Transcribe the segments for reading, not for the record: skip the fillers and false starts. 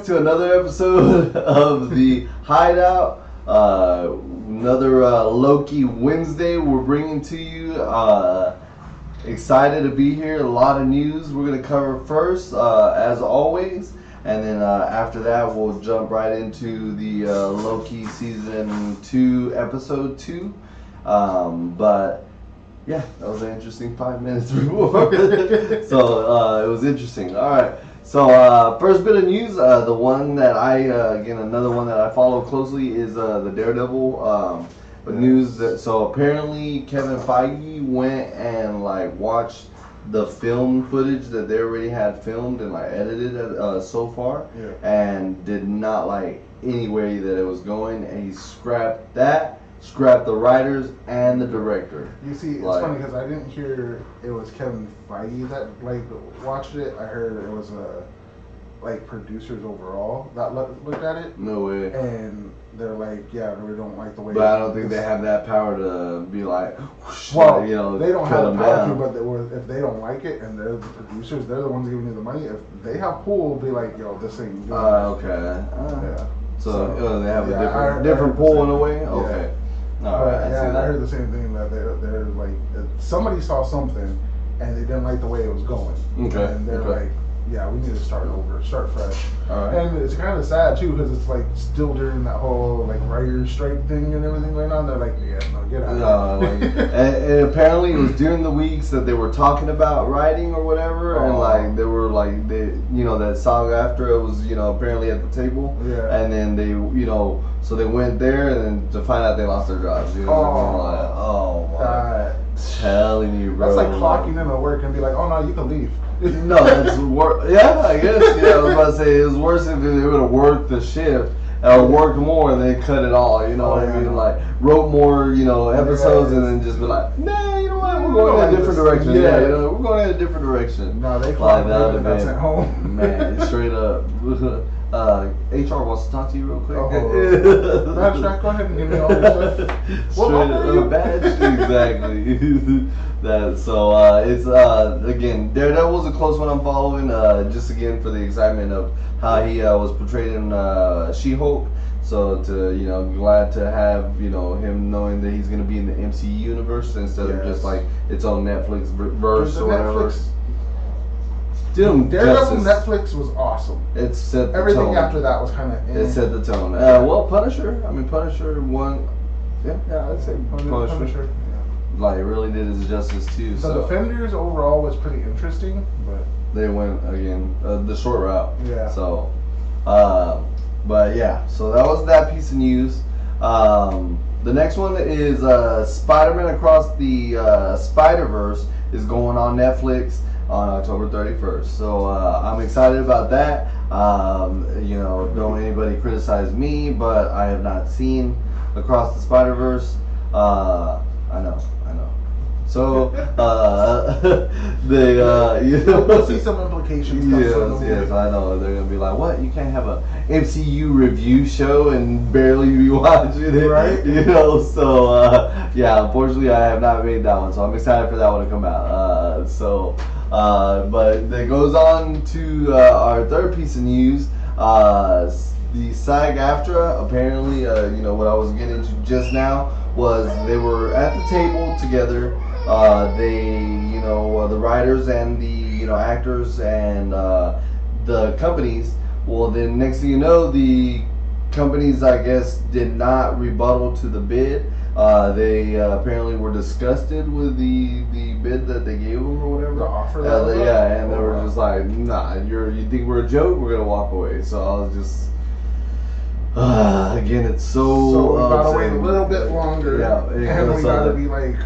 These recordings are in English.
to another episode of the Hydeout. Another Loki Wednesday we're bringing to you. Excited to be here. A lot of news we're going to cover first, as always. And then after that, we'll jump right into the Loki Season 2, Episode 2. But yeah, that was an interesting 5 minutes before. So it was interesting. All right. So first bit of news, the one that another one that I follow closely is the Daredevil news. So apparently Kevin Feige went and watched the film footage that they already had filmed and edited so far, and did not like any way that it was going, and he scrapped the writers and the director. You see, it's funny because I didn't hear it was Kevin Feige that watched it. I heard it was producers overall that looked at it. No way. And they're like, yeah, we don't like the way. But I don't think they have that power to be like, whoosh, they don't have the power down. to. But if they don't like it, and they're the producers, they're the ones giving you the money. If they have pull, be like, yo, this thing. Okay. Yeah. So they have a different pull in a way. Yeah. Okay. All right. I heard the same thing that they're like somebody saw something and they didn't like the way it was going. Okay. And they're like, yeah, we need to start over, start fresh. All right. And it's kind of sad too because it's still during that whole writer's strike thing and everything going on. They're like, yeah, no, get out. And apparently it was during the weeks that they were talking about writing or whatever, and they were that saga after it was apparently at the table. Yeah. And then they so they went there and then to find out they lost their jobs. Telling you, bro. That's like clocking in at work and be like, oh no, you can leave. No, that's worse. Yeah, I guess. Yeah, I was about to say it was worse if they would have worked the shift or worked more and then cut it all. You know what I mean? Wrote more, episodes and then just be like, nah, you know what? We're going in a different direction. Yeah, we're going in a different direction. No, they clocked and got sent home. Man, straight up. HR wants to talk to you real quick. Go ahead and give me all your stuff. What badge? Exactly. It's again, Daredevil's a close one I'm following. Just again for the excitement of how he was portrayed in She-Hulk. So glad to have him knowing that he's gonna be in the MCU universe instead of just its own Netflix verse or whatever. Daredevil Netflix was awesome. It set the everything tone. After that was kind of. It set the tone. Punisher. I mean, Punisher won. Yeah, I'd say Punisher. Yeah. It really did his justice too. The Defenders overall was pretty interesting, but they went again the short route. Yeah. So, but yeah. So that was that piece of news. The next one is Spider-Man Across the Spider-Verse is going on Netflix on October 31st. So I'm excited about that. Don't anybody criticize me, but I have not seen Across the Spider-Verse. I know. So we'll see some implications. Yes, I know. They're gonna be like, "What? You can't have a MCU review show and barely be watching it, right?" So unfortunately, I have not made that one. So I'm excited for that one to come out. But that goes on to our third piece of news. The SAG-AFTRA, apparently, what I was getting into just now was they were at the table together. The writers and the actors and the companies. Well, then next thing you know, the companies, I guess, did not rebuttal to the bid. They apparently were disgusted with the bid that they gave them or whatever. The offer. And they were just like, nah, you think we're a joke? We're gonna walk away. So I was just. Again, it's so we gotta wait a little bit longer. Yeah, and we gotta be like,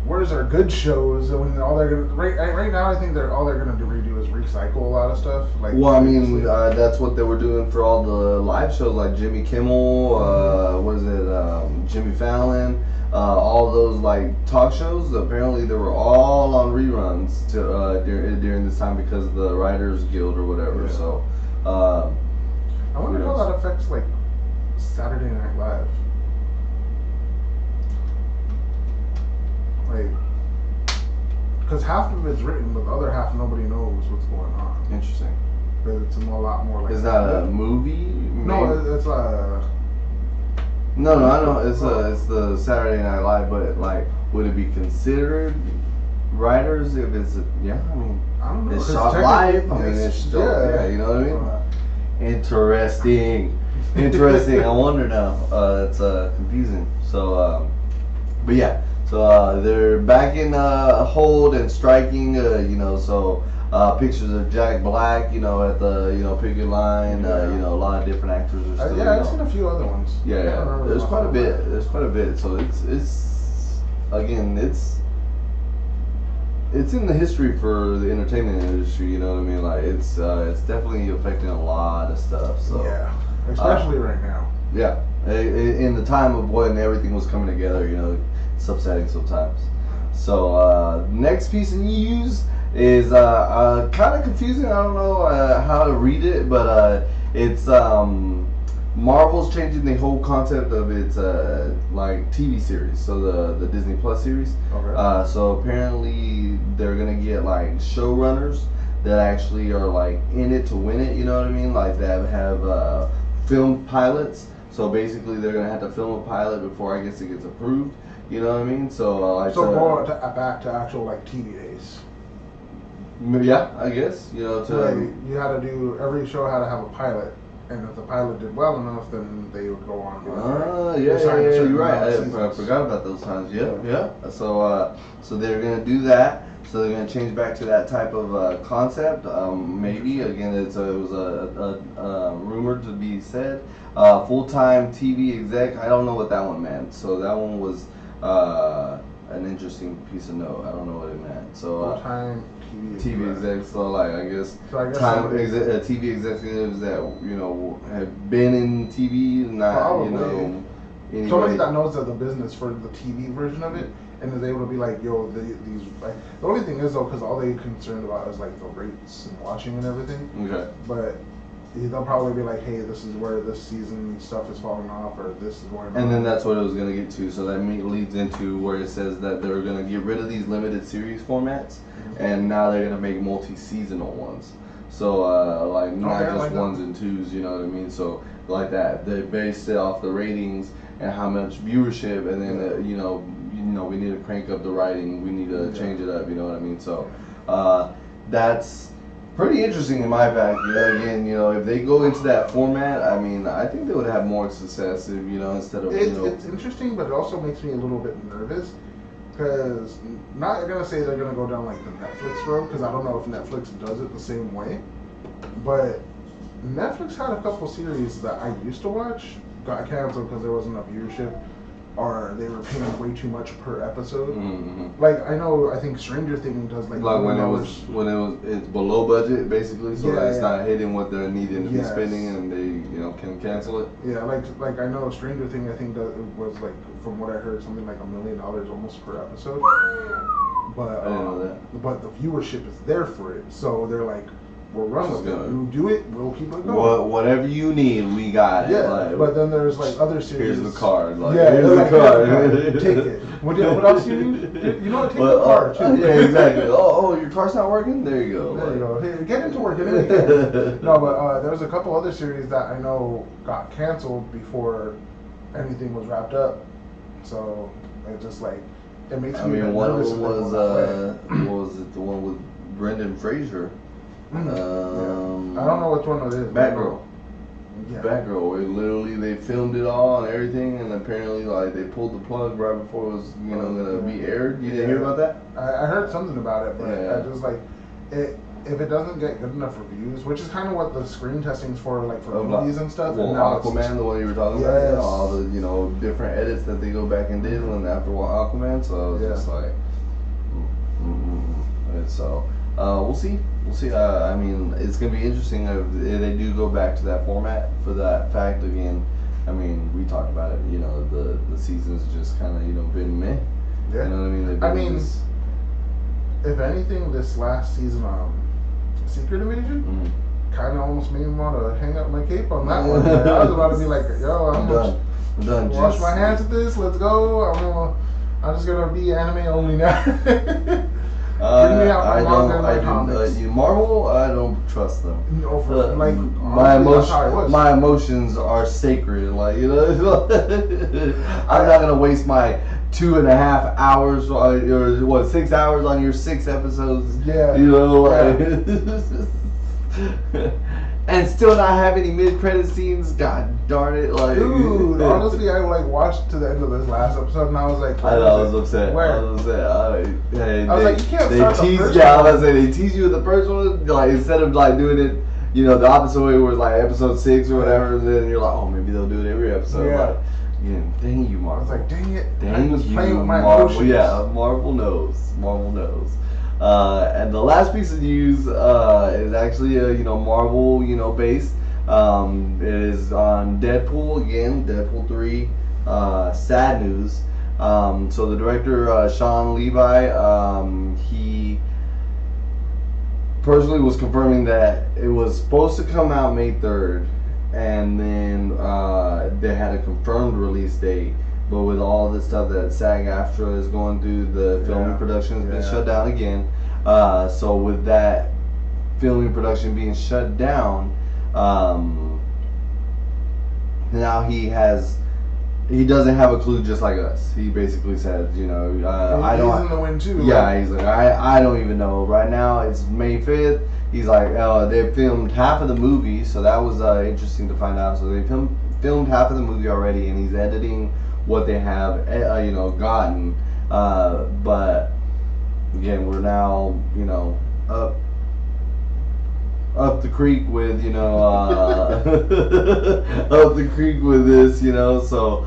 where's our good shows? When all they're gonna right now, I think all they're gonna redo is recycle a lot of stuff. That's what they were doing for all the live shows, like Jimmy Kimmel, Jimmy Fallon, all those talk shows. Apparently, they were all on reruns during this time because of the Writers Guild or whatever. Yeah. So. I wonder how that affects Saturday Night Live. Because half of it's written, but the other half nobody knows what's going on. Interesting. but it's a lot more like. It's not a movie. No, it's a. No, I know it's the Saturday Night Live, but like, would it be considered writers if it's I mean, I don't know. It's shot live. I mean, it's still you know what I mean. Interesting. I wonder now. It's confusing. So, but yeah. So they're back in hold and striking. So pictures of Jack Black. At the picket line. A lot of different actors are still. I've seen a few other ones. Yeah. There's quite a bit. So it's in the history for the entertainment industry. You know what I mean? Like it's definitely affecting a lot of stuff. So yeah, especially right now. Yeah, in the time of when everything was coming together, it's upsetting sometimes. So next piece of news is kind of confusing. I don't know how to read it, but it's Marvel's changing the whole concept of its like TV series. So the Disney Plus series. Okay. So apparently they're gonna get like showrunners that actually are like in it to win it. You know what I mean? Like that have film pilots. So basically, they're gonna have to film a pilot before I guess it gets approved. You know what I mean? So go back to actual like TV days. Yeah, I guess you had to do every show had to have a pilot, and if the pilot did well enough, then they would go on. Yeah, you're right. I forgot about those times. Yeah. So they're gonna do that. So they're gonna change back to that type of concept. Maybe again, it was a rumored to be said. Full-time TV exec. I don't know what that one meant. So that one was an interesting piece of note. I don't know what it meant. So full-time TV exec. So like I guess TV executives that have been in TV, not anybody. Somebody that knows the business for the TV version of it. And is able to be like, these like. The only thing is though, because all they're concerned about is like the rates and watching and everything. Okay. But they'll probably be like, hey, this is where this season stuff is falling off, or this is where. And then that's what it was gonna get to. So that leads into where it says that they're gonna get rid of these limited series formats, and now they're gonna make multi-seasonal ones. So like not just like ones and twos. You know what I mean? So like that, they based it off the ratings and how much viewership, and then we need to crank up the writing. We need to change it up. You know what I mean? So that's pretty interesting in my fact. Again, if they go into that format, I mean, I think they would have more success if instead of It's interesting, but it also makes me a little bit nervous because not gonna say they're gonna go down like the Netflix road because I don't know if Netflix does it the same way, but Netflix had a couple series that I used to watch got canceled because there wasn't enough viewership. Or they were paying way too much per episode. Mm-hmm. Like I think Stranger Things does like when it's below budget basically, so that it's not hitting what they're needing to be spending, and they can cancel it. Yeah, like I know Stranger Things I think that was like from what I heard something like $1 million almost per episode. But I didn't know that. But the viewership is there for it, so they're like, we'll run with it. You do it, we'll keep it going. Whatever you need, we got it. Yeah, but then there's like other series. Here's the card. Here's the card. Take it. What else you need? Take the card. Yeah, exactly. Oh, your car's not working? There you go. There you go. Hey, get into work. No, but there's a couple other series that I know got canceled before anything was wrapped up. So it just like it makes me. I mean, one was what was it? The one with Brendan Fraser. I don't know which one it is. Batgirl. Yeah. Batgirl, where literally they filmed it all and everything, and apparently like they pulled the plug right before it was gonna be aired. You didn't hear about that? I heard something about it, but I just like it. If it doesn't get good enough reviews, which is kind of what the screen testing's for, like for movies and stuff. Well, Aquaman, the one you were talking about, all the different edits that they go back and did when after Aquaman. So I was just like, and so. We'll see. I mean, it's gonna be interesting if they do go back to that format for that fact again. I mean, we talked about it. The season's just kind of been meh. Yeah. You know what I mean? If anything, this last season, Secret Invasion, kind of almost made me want to hang up my cape on that one. Like, I was about to be like, yo, I'm done. Wash my hands with this. Let's go. I'm just gonna be anime only now. Bring me out my manga and my I comics. Marvel, I don't trust them. No, for, like, my honestly, that's how it was. my emotions are sacred. Like, you know, I'm not gonna waste my 2.5 hours or what 6 hours on your 6 episodes. Yeah. You know, like, and still not have any mid-credit scenes. God darn it! Like, dude, honestly, I like watched to the end of this last episode, and I was like, I know, I was upset. Where? I was upset. I was like, you can't start the first Yeah, I one. was gonna say they tease you with the first one, like instead of like doing it, you know, the opposite way where it's like episode 6 or whatever. And then you're like, oh, maybe they'll do it every episode. Yeah. Like, yeah, dang you, I Marvel. was like, dang it. Dang I was you, playing with my Marvel. emotions. Yeah, Marvel knows. Marvel knows. And the last piece of news is actually Marvel based. It is on Deadpool again. Deadpool 3. Sad news. So the director Sean Levi, he personally was confirming that it was supposed to come out May 3rd, and then they had a confirmed release date. But with all the stuff that SAG-AFTRA is going through, the filming production has been shut down again. So with that filming production being shut down, now he doesn't have a clue, just like us. He basically said, I don't. He's in the wind too. Yeah, he's like, I don't even know. Right now it's May 5th. He's like, they filmed half of the movie, so that was interesting to find out. So they filmed half of the movie already, and he's editing what they have, gotten. But again, we're now, up the creek with, up the creek with this, so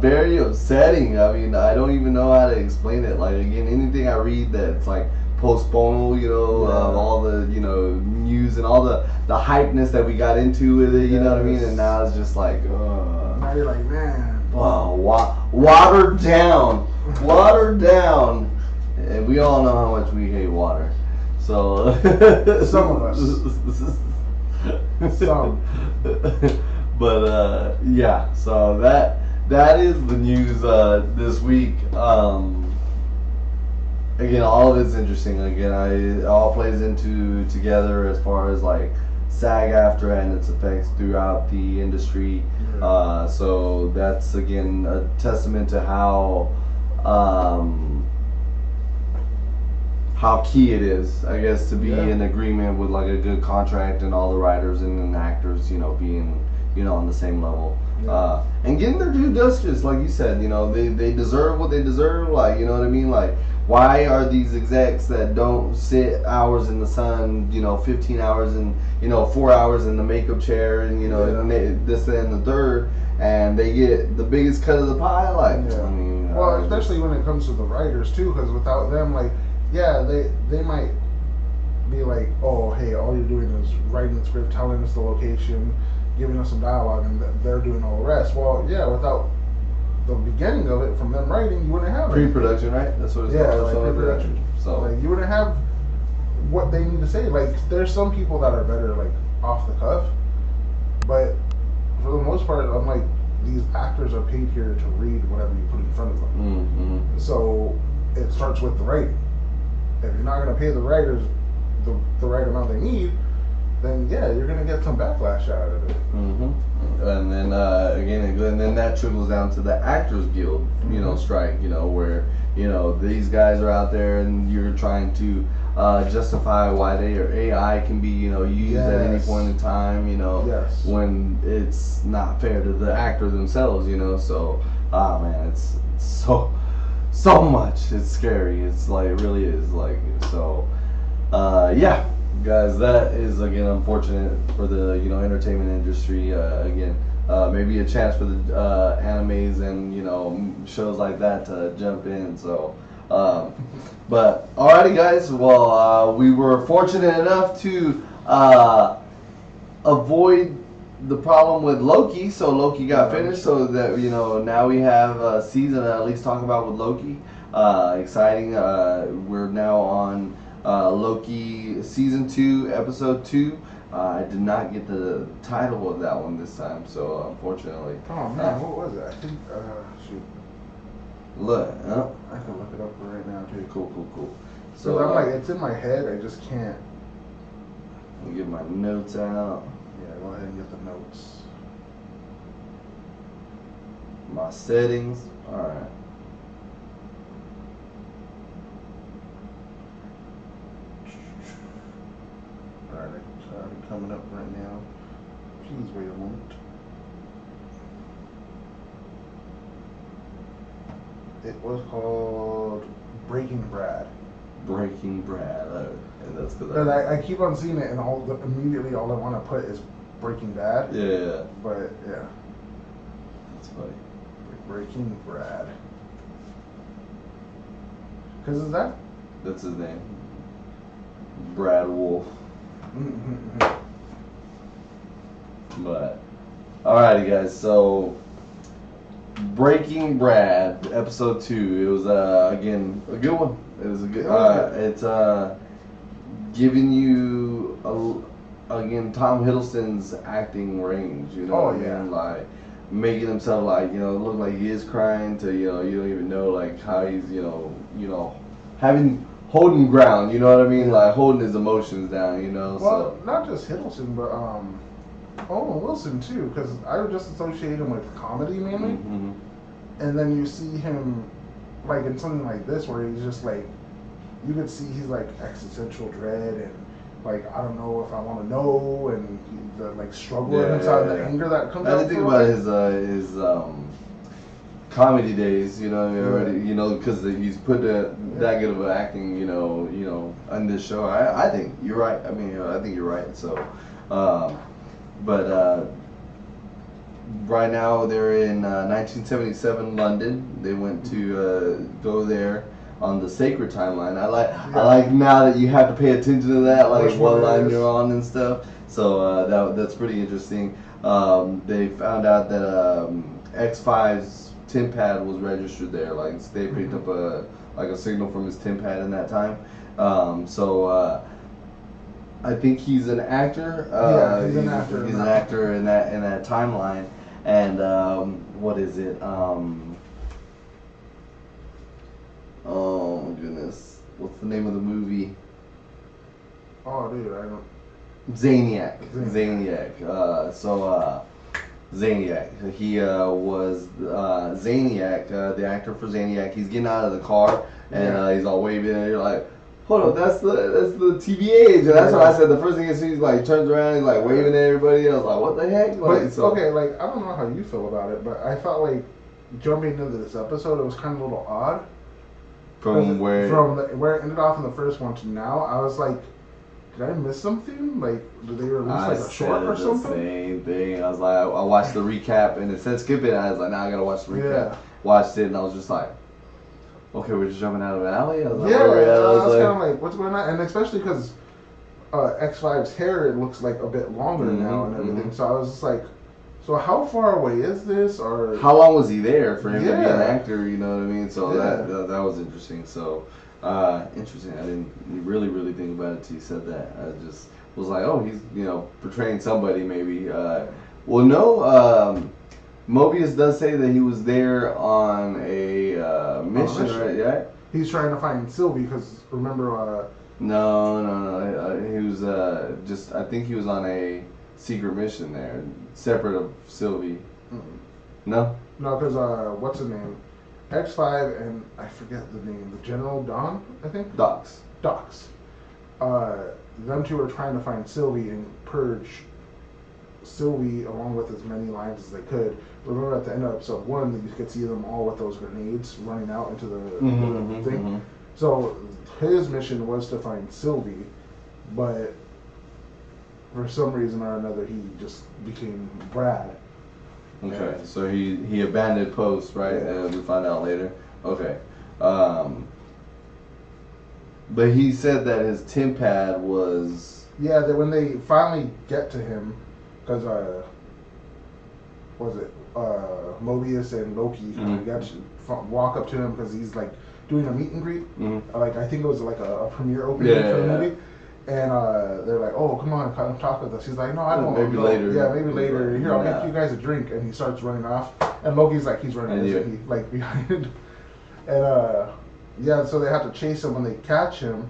very upsetting. I mean, I don't even know how to explain it. Like, again, anything I read that's like postponed, all the, news and all the hypeness that we got into with it, you know what I mean? And now it's just like, now you're like, man. Watered down. And we all know how much we hate water. So some of us. Some. But yeah, so that is the news this week. Again, all of it's interesting. Again, it all plays together as far as like SAG-AFTRA and its effects throughout the industry. So that's again a testament to how key it is, I guess, to be in agreement with like a good contract and all the writers and actors, being on the same level. And getting their due justice, like you said, they deserve what they deserve. Like, you know what I mean? Like, why are these execs that don't sit hours in the sun, 15 hours and 4 hours in the makeup chair and and this and the third, and they get the biggest cut of the pie? Like, I mean, well, especially when it comes to the writers too, because without them, like, they might be like, oh, hey, all you're doing is writing the script, telling us the location, giving us some dialogue, and they're doing all the rest. Well, without the beginning of it, from them writing, you wouldn't have pre-production, right? That's what it's called. Like pre-production. So like, you wouldn't have what they need to say. Like, there's some people that are better like off the cuff, but for the most part, I'm like, these actors are paid here to read whatever you put in front of them. Mm-hmm. So it starts with the writing. If you're not going to pay the writers the right amount they need, then you're going to get some backlash out of it. Mm-hmm. And then and then that trickles down to the Actors Guild, strike, where these guys are out there and you're trying to justify why their AI can be used at any point in time, when it's not fair to the actor themselves, so man, it's so much. It's scary. It's like, it really is, like, so guys, that is again unfortunate for the entertainment industry. Again, maybe a chance for the animes and shows like that to jump in. So but alrighty, guys, well, we were fortunate enough to avoid the problem with Loki, so Loki got finished, so that now we have a season to at least talk about with Loki. Exciting. We're now on Loki season 2, episode 2. I did not get the title of that one this time, so unfortunately. Oh man, what was it? I think shoot. Look, I can look it up right now too. Cool. So I'm like, it's in my head. I just can't. Let me get my notes out. Yeah, go ahead and get the notes. My settings. All right. Alright, it's coming up right now. Please wait a moment. It was called Breaking Brad. Breaking Brad. And that's because And I keep on seeing it, and immediately all I want to put is Breaking Bad. Yeah. But yeah. That's funny. Breaking Brad. Because is that? That's his name. Brad Wolf. But, alrighty guys, so Breaking Brad, episode 2. It was again a good one. It was a good. It's giving you again Tom Hiddleston's acting range. You know what I mean? Like making himself like look like he is crying to you don't even know like how he's holding ground. You know what I mean? Like holding his emotions down. Well, so not just Hiddleston, but Owen Wilson too, because I would just associate him with comedy mainly. Mm-hmm. And then you see him like in something like this where he's just like, you could see he's like existential dread and like I don't know if I want to know, and the like struggle inside, the anger that comes out. I didn't think about his comedy days, because he's put that good of an acting, on this show. I think you're right. I mean, I think you're right. So, but right now they're in 1977 London. They went to go there on the sacred timeline. I like now that you have to pay attention to that, like what line you're on and stuff. So that's pretty interesting. They found out that X5's tin pad was registered there. Like they picked up a signal from his tin pad in that time. So I think he's an actor. He's an actor. He's an actor in that timeline. And what is it? Oh my goodness, what's the name of the movie? Oh, dude, I don't. Zaniac. Zaniac. He was Zaniac, the actor for Zaniac. He's getting out of the car and he's all waving, and you're like, hold up, that's the TBH. And that's what I said. The first thing you see, he's like turns around, he's like waving at everybody. I was like, what the heck? Okay, like I don't know how you feel about it, but I felt like jumping into this episode, it was kind of a little odd. From where it ended off in the first one to now, I was like, did I miss something? Like, did they release like a short or something? Same thing. I was like, I watched the recap and it said skip it. And I was like, now I gotta watch the recap. Yeah. Watched it and I was just like, okay, we're just jumping out of an alley. I was like, I was kind of like, what's going on? And especially because X5's hair, it looks like a bit longer now and everything. So I was just like, so how far away is this? Or how long was he there for him to be an actor? You know what I mean? So that was interesting. So interesting. I didn't really think about it till you said that. I just was like, oh, he's portraying somebody maybe. Well, no. Mobius does say that he was there on a mission, right? Yeah. He's trying to find Sylvie because remember. No. He was just. I think he was on a secret mission there, separate of Sylvie. Mm-mm. No, because what's his name? X5 and I forget the name. The General Don, I think. Docs. Them two are trying to find Sylvie and purge Sylvie along with as many lines as they could. Remember at the end of episode 1 that you could see them all with those grenades running out into the thing. Mm-hmm. So his mission was to find Sylvie, but for some reason or another he just became Brad. Okay, so he abandoned post, right? And we find out later. Okay. But he said that his tin pad was... Yeah, that when they finally get to him, because, Mobius and Loki got to walk up to him because he's, like, doing a meet and greet. Mm-hmm. Like, I think it was, like, a premiere opening for the movie. And they're like, oh, come on, come talk with us. He's like, no, I don't want to. Maybe later. Yeah, maybe later. Here, I'll get you guys a drink. And he starts running off. And Loki's like, he's running behind. And Yeah, so they have to chase him when they catch him,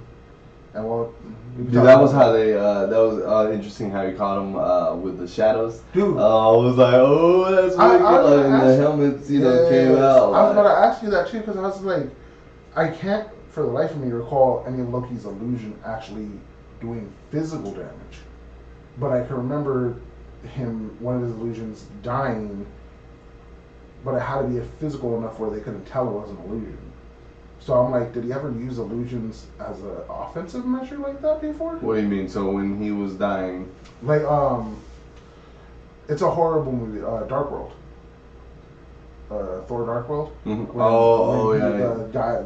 and well, Dude, that was how they. That was interesting how you caught him with the shadows. Dude, I was like, oh, that's really good. And the helmets, came out. I was about to ask you that too because I was like, I can't for the life of me recall any of Loki's illusion actually doing physical damage, but I can remember one of his illusions dying, but it had to be physical enough where they couldn't tell it was an illusion. So I'm like, did he ever use illusions as an offensive measure like that before? What do you mean? So when he was dying, like it's a horrible movie, Dark World. Thor Dark World. Mm-hmm.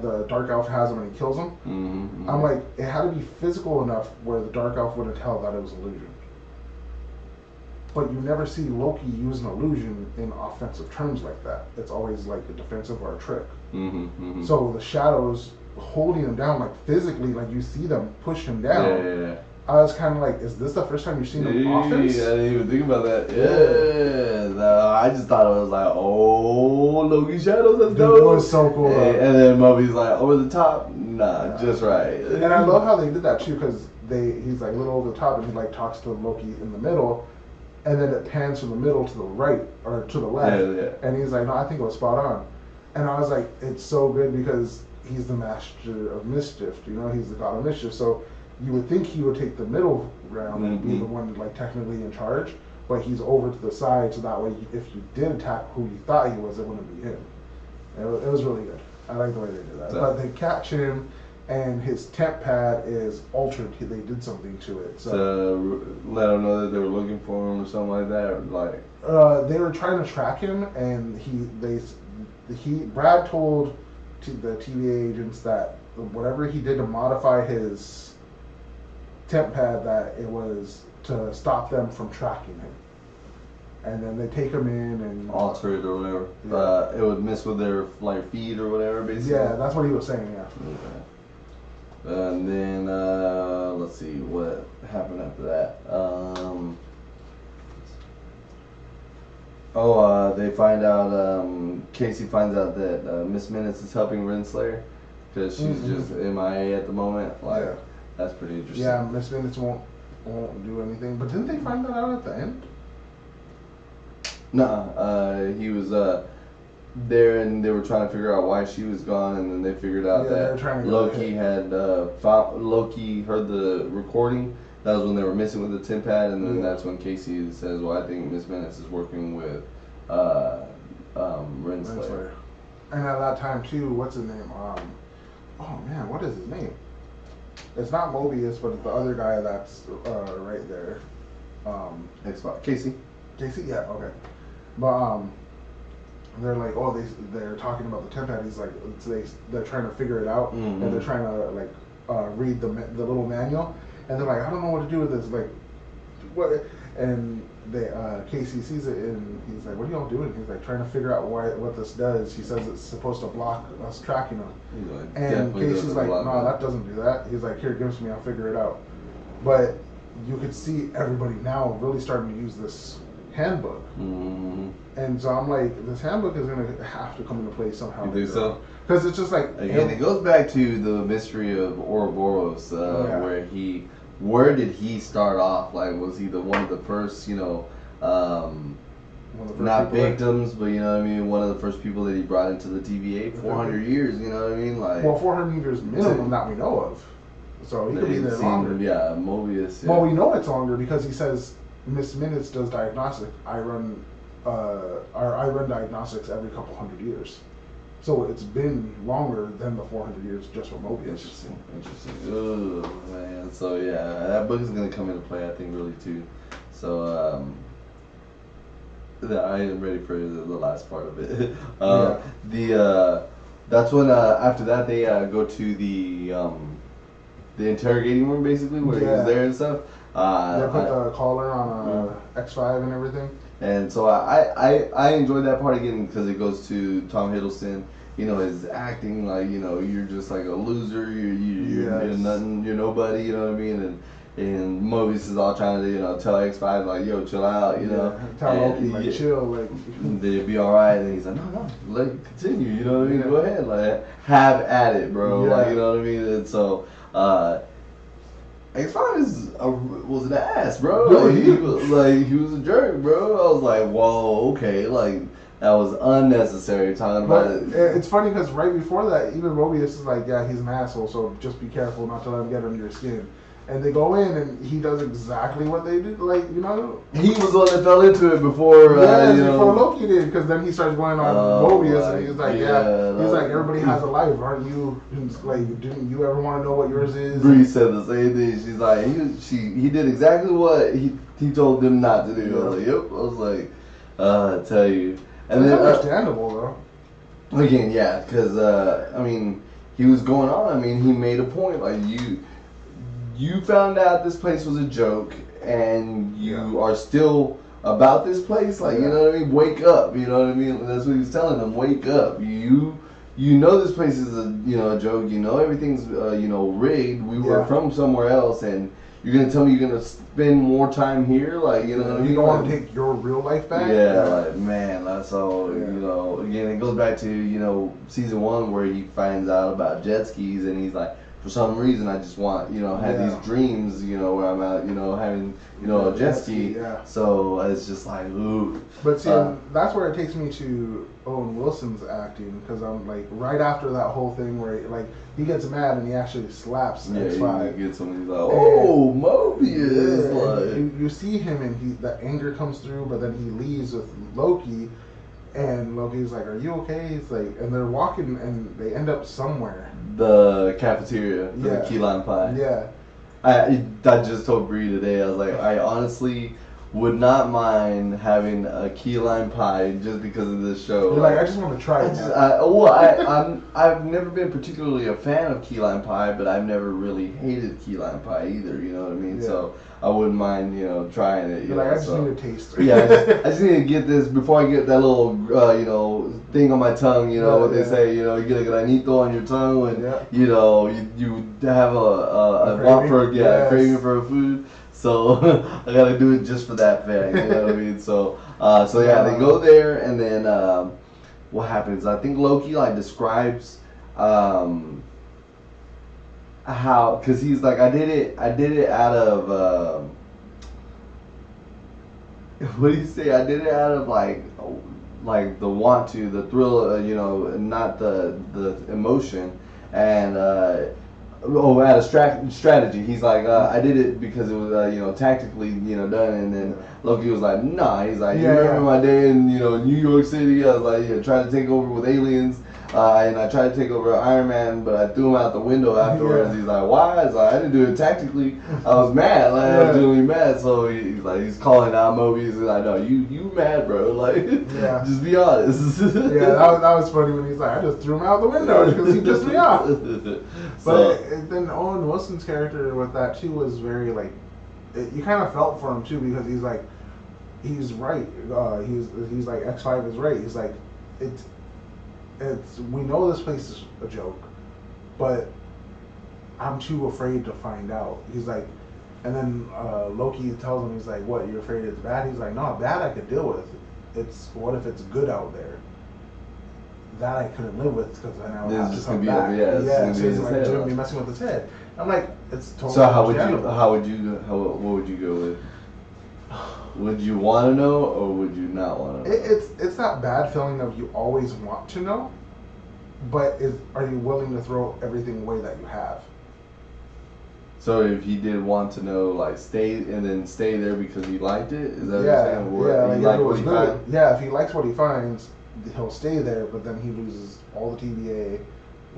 The Dark Elf has him and he kills him. Mm-hmm. I'm like, it had to be physical enough where the Dark Elf wouldn't tell that it was illusion. But you never see Loki use an illusion in offensive terms like that. It's always like a defensive or a trick. Mm-hmm. Mm-hmm. So the shadows holding him down, like physically, like you see them push him down. Yeah. I was kind of like, is this the first time you've seen him offense? I didn't even think about that. Yeah. No, I just thought it was like, oh, Loki shadows, let's go. It was so cool. And then Moby's like, over the top? Nah, just right. And I love how they did that too, because he's like a little over the top and he like talks to Loki in the middle. And then it pans from the middle to the right or to the left. Yeah. And he's like, no, I think it was spot on. And I was like, it's so good because he's the master of mischief. He's the god of mischief. So you would think he would take the middle ground and be the one like technically in charge. But he's over to the side, so that way if you did attack who you thought he was, it wouldn't be him. It was really good. I like the way they did that. But they catch him. And his temp pad is altered. They did something to it. So to let him know that they were looking for him or something like that. Or they were trying to track him, and Brad told the TVA agents that whatever he did to modify his temp pad, that it was to stop them from tracking him. And then they take him in and alter it or whatever. Yeah. It would mess with their feed or whatever, basically. Yeah, that's what he was saying. Yeah. Okay. And then let's see what happened after that. They find out. Casey finds out that Miss Minutes is helping Renslayer because she's just MIA at the moment. That's pretty interesting. Yeah, Miss Minutes won't do anything. But didn't they find that out at the end? Nuh-uh. He was there and they were trying to figure out why she was gone, and then they figured out that Loki had Loki heard the recording. That was when they were messing with the temp pad, and then that's when Casey says, well, I think Miss Menace is working with Renslayer. And at that time too, what's his name? Oh man, what is his name? It's not Mobius, but it's the other guy that's right there. Casey. Casey, yeah, okay. But they're like, they're talking about the temp pad. He's like, they're trying to figure it out, and they're trying to read the little manual, and they're like, I don't know what to do with this. Like, what? And Casey sees it, and he's like, what are y'all doing? He's like trying to figure out what this does. He says it's supposed to block us tracking him. And Casey's like, no, that doesn't do that. He's like, here, give it to me, I'll figure it out. But you could see everybody now really starting to use this handbook. And so I'm like, this handbook is going to have to come into play somehow. You think so? Because it's just like... Again, it goes back to the mystery of Ouroboros, where did he start off? Like, was he one of the first, not victims, but one of the first people that he brought into the TVA? 400 years, you know what I mean? Like, well, 400 years minimum that we know of. So he could be there longer. Yeah, Mobius. Yeah. Well, we know it's longer because he says Miss Minutes does diagnostic. I run diagnostics every couple hundred years. So it's been longer than the 400 years just for Mobius. Interesting. Oh man. So yeah, that book is gonna come into play, I think, really too. So I am ready for the last part of it. That's when after that they go to the interrogating room, basically, where he was there and stuff. They put the collar on X5 and everything. And so I enjoyed that part again because it goes to Tom Hiddleston. His acting, like, you're just like a loser. You're nothing. You're nobody. You know what I mean? and Mobius is all trying to tell X5 like, yo, chill out, tell Loki and, like chill, like they'd be all right. And he's like, no, let it continue. You know what I mean? Yeah. Go ahead, like have at it, bro. Yeah. Like you know what I mean? And so. X5 was an ass, bro. Like, he was a jerk, bro. I was like, whoa, okay, like that was unnecessary talking about it. It's funny because right before that, even Mobius is like, yeah, he's an asshole, so just be careful not to let him get under your skin. And they go in and he does exactly what they did, like He was the one that fell into it before. Before Loki did, because then he starts going on Mobius, and he's like, he's like, everybody has a life, aren't you? Like, didn't you ever want to know what yours is? Bree said the same thing. She's like, he did exactly what he told them not to do. I was like, yep. I was like, I tell you. And it's then understandable though. Again, yeah, because I mean, he was going on. I mean, he made a point like you found out this place was a joke, and you are still about this place. Like, you know what I mean? Wake up. You know what I mean? That's what he was telling them. Wake up. You know this place is a joke. You know everything's rigged. We were from somewhere else, and you're gonna tell me you're gonna spend more time here? Like, you know what I mean? You don't want to take your real life back? Yeah, like, man, that's all. Again, it goes back to season 1 where he finds out about jet skis, and he's like, for some reason, I just want, have these dreams, where I'm out, having, a jet ski. Yeah. So it's just like, ooh. But see, that's where it takes me to Owen Wilson's acting, because I'm like, right after that whole thing where, he gets mad and he actually slaps X5. He gets him and he's like, oh, Mobius. Yeah, you see him and the anger comes through, but then he leaves with Loki. And Loki's like, are you okay? He's like, and they're walking and they end up somewhere. The cafeteria for the key lime pie. Yeah. I just told Bree today, I was like, I honestly would not mind having a key lime pie just because of this show. You're like, I just want to try it. I've never been particularly a fan of key lime pie, but I've never really hated key lime pie either, you know what I mean? Yeah. So I wouldn't mind, trying it. I just need a taster. Yeah, I just need to get this before I get that little, thing on my tongue. What they say. You get a granito on your tongue when you have a want for craving for a food. So I gotta do it just for that fact. You know what I mean? So they go there, and then what happens? I think Loki describes how, because he's like, I did it out of what do you say? I did it out of like the want to, the thrill, not the emotion, and out of strategy. He's like, I did it because it was tactically done, and then Loki was like, nah. He's like, you remember my day in New York City? I was like, trying to take over with aliens. And I tried to take over Iron Man, but I threw him out the window afterwards. He's like, why? It's like, I didn't do it tactically. I was mad. I was genuinely mad. So he's calling out Mobius. He's like, no, you mad, bro. Just be honest. that was funny when he's like, I just threw him out the window because he pissed me off. But then Owen Wilson's character with that too was very you kind of felt for him too, because he's like, he's right. He's like, X5 is right. He's like, we know this place is a joke, but I'm too afraid to find out. He's like, and then Loki tells him, he's like, what, you're afraid it's bad? He's like, no, bad I could deal with. What if it's good out there? That I couldn't live with, because then I would have to come back. So he's like, you're be messing with his head. I'm like, it's totally. So what would you go with? Would you want to know, or would you not want to know? It's that bad feeling of you always want to know, but are you willing to throw everything away that you have? So if he did want to know, stay there because he liked it? Is that what you're saying? If he likes what he finds, he'll stay there, but then he loses all the TVA,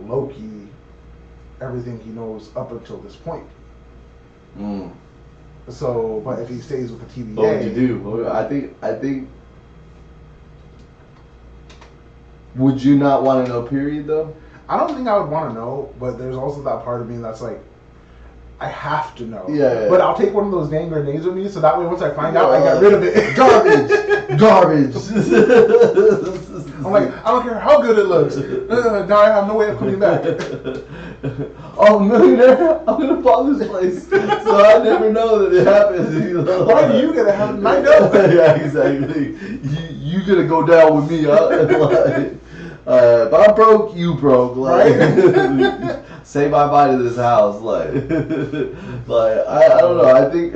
Loki, everything he knows up until this point. So, but if he stays with the TVA, what would you do? I think. Would you not want to know? Period, though. I don't think I would want to know, but there's also that part of me that's like, I have to know. Yeah. But I'll take one of those dang grenades with me, so that way once I find out, I get rid of it. Garbage. I'm like, I don't care how good it looks. Now I have no way of coming back. Oh, millionaire! I'm gonna buy this place, so I never know that it happens. Why do you get to have it? I know. Yeah, exactly. You gonna go down with me? If I'm broke, you broke. Like, Right? say bye to this house. Like I don't know. I think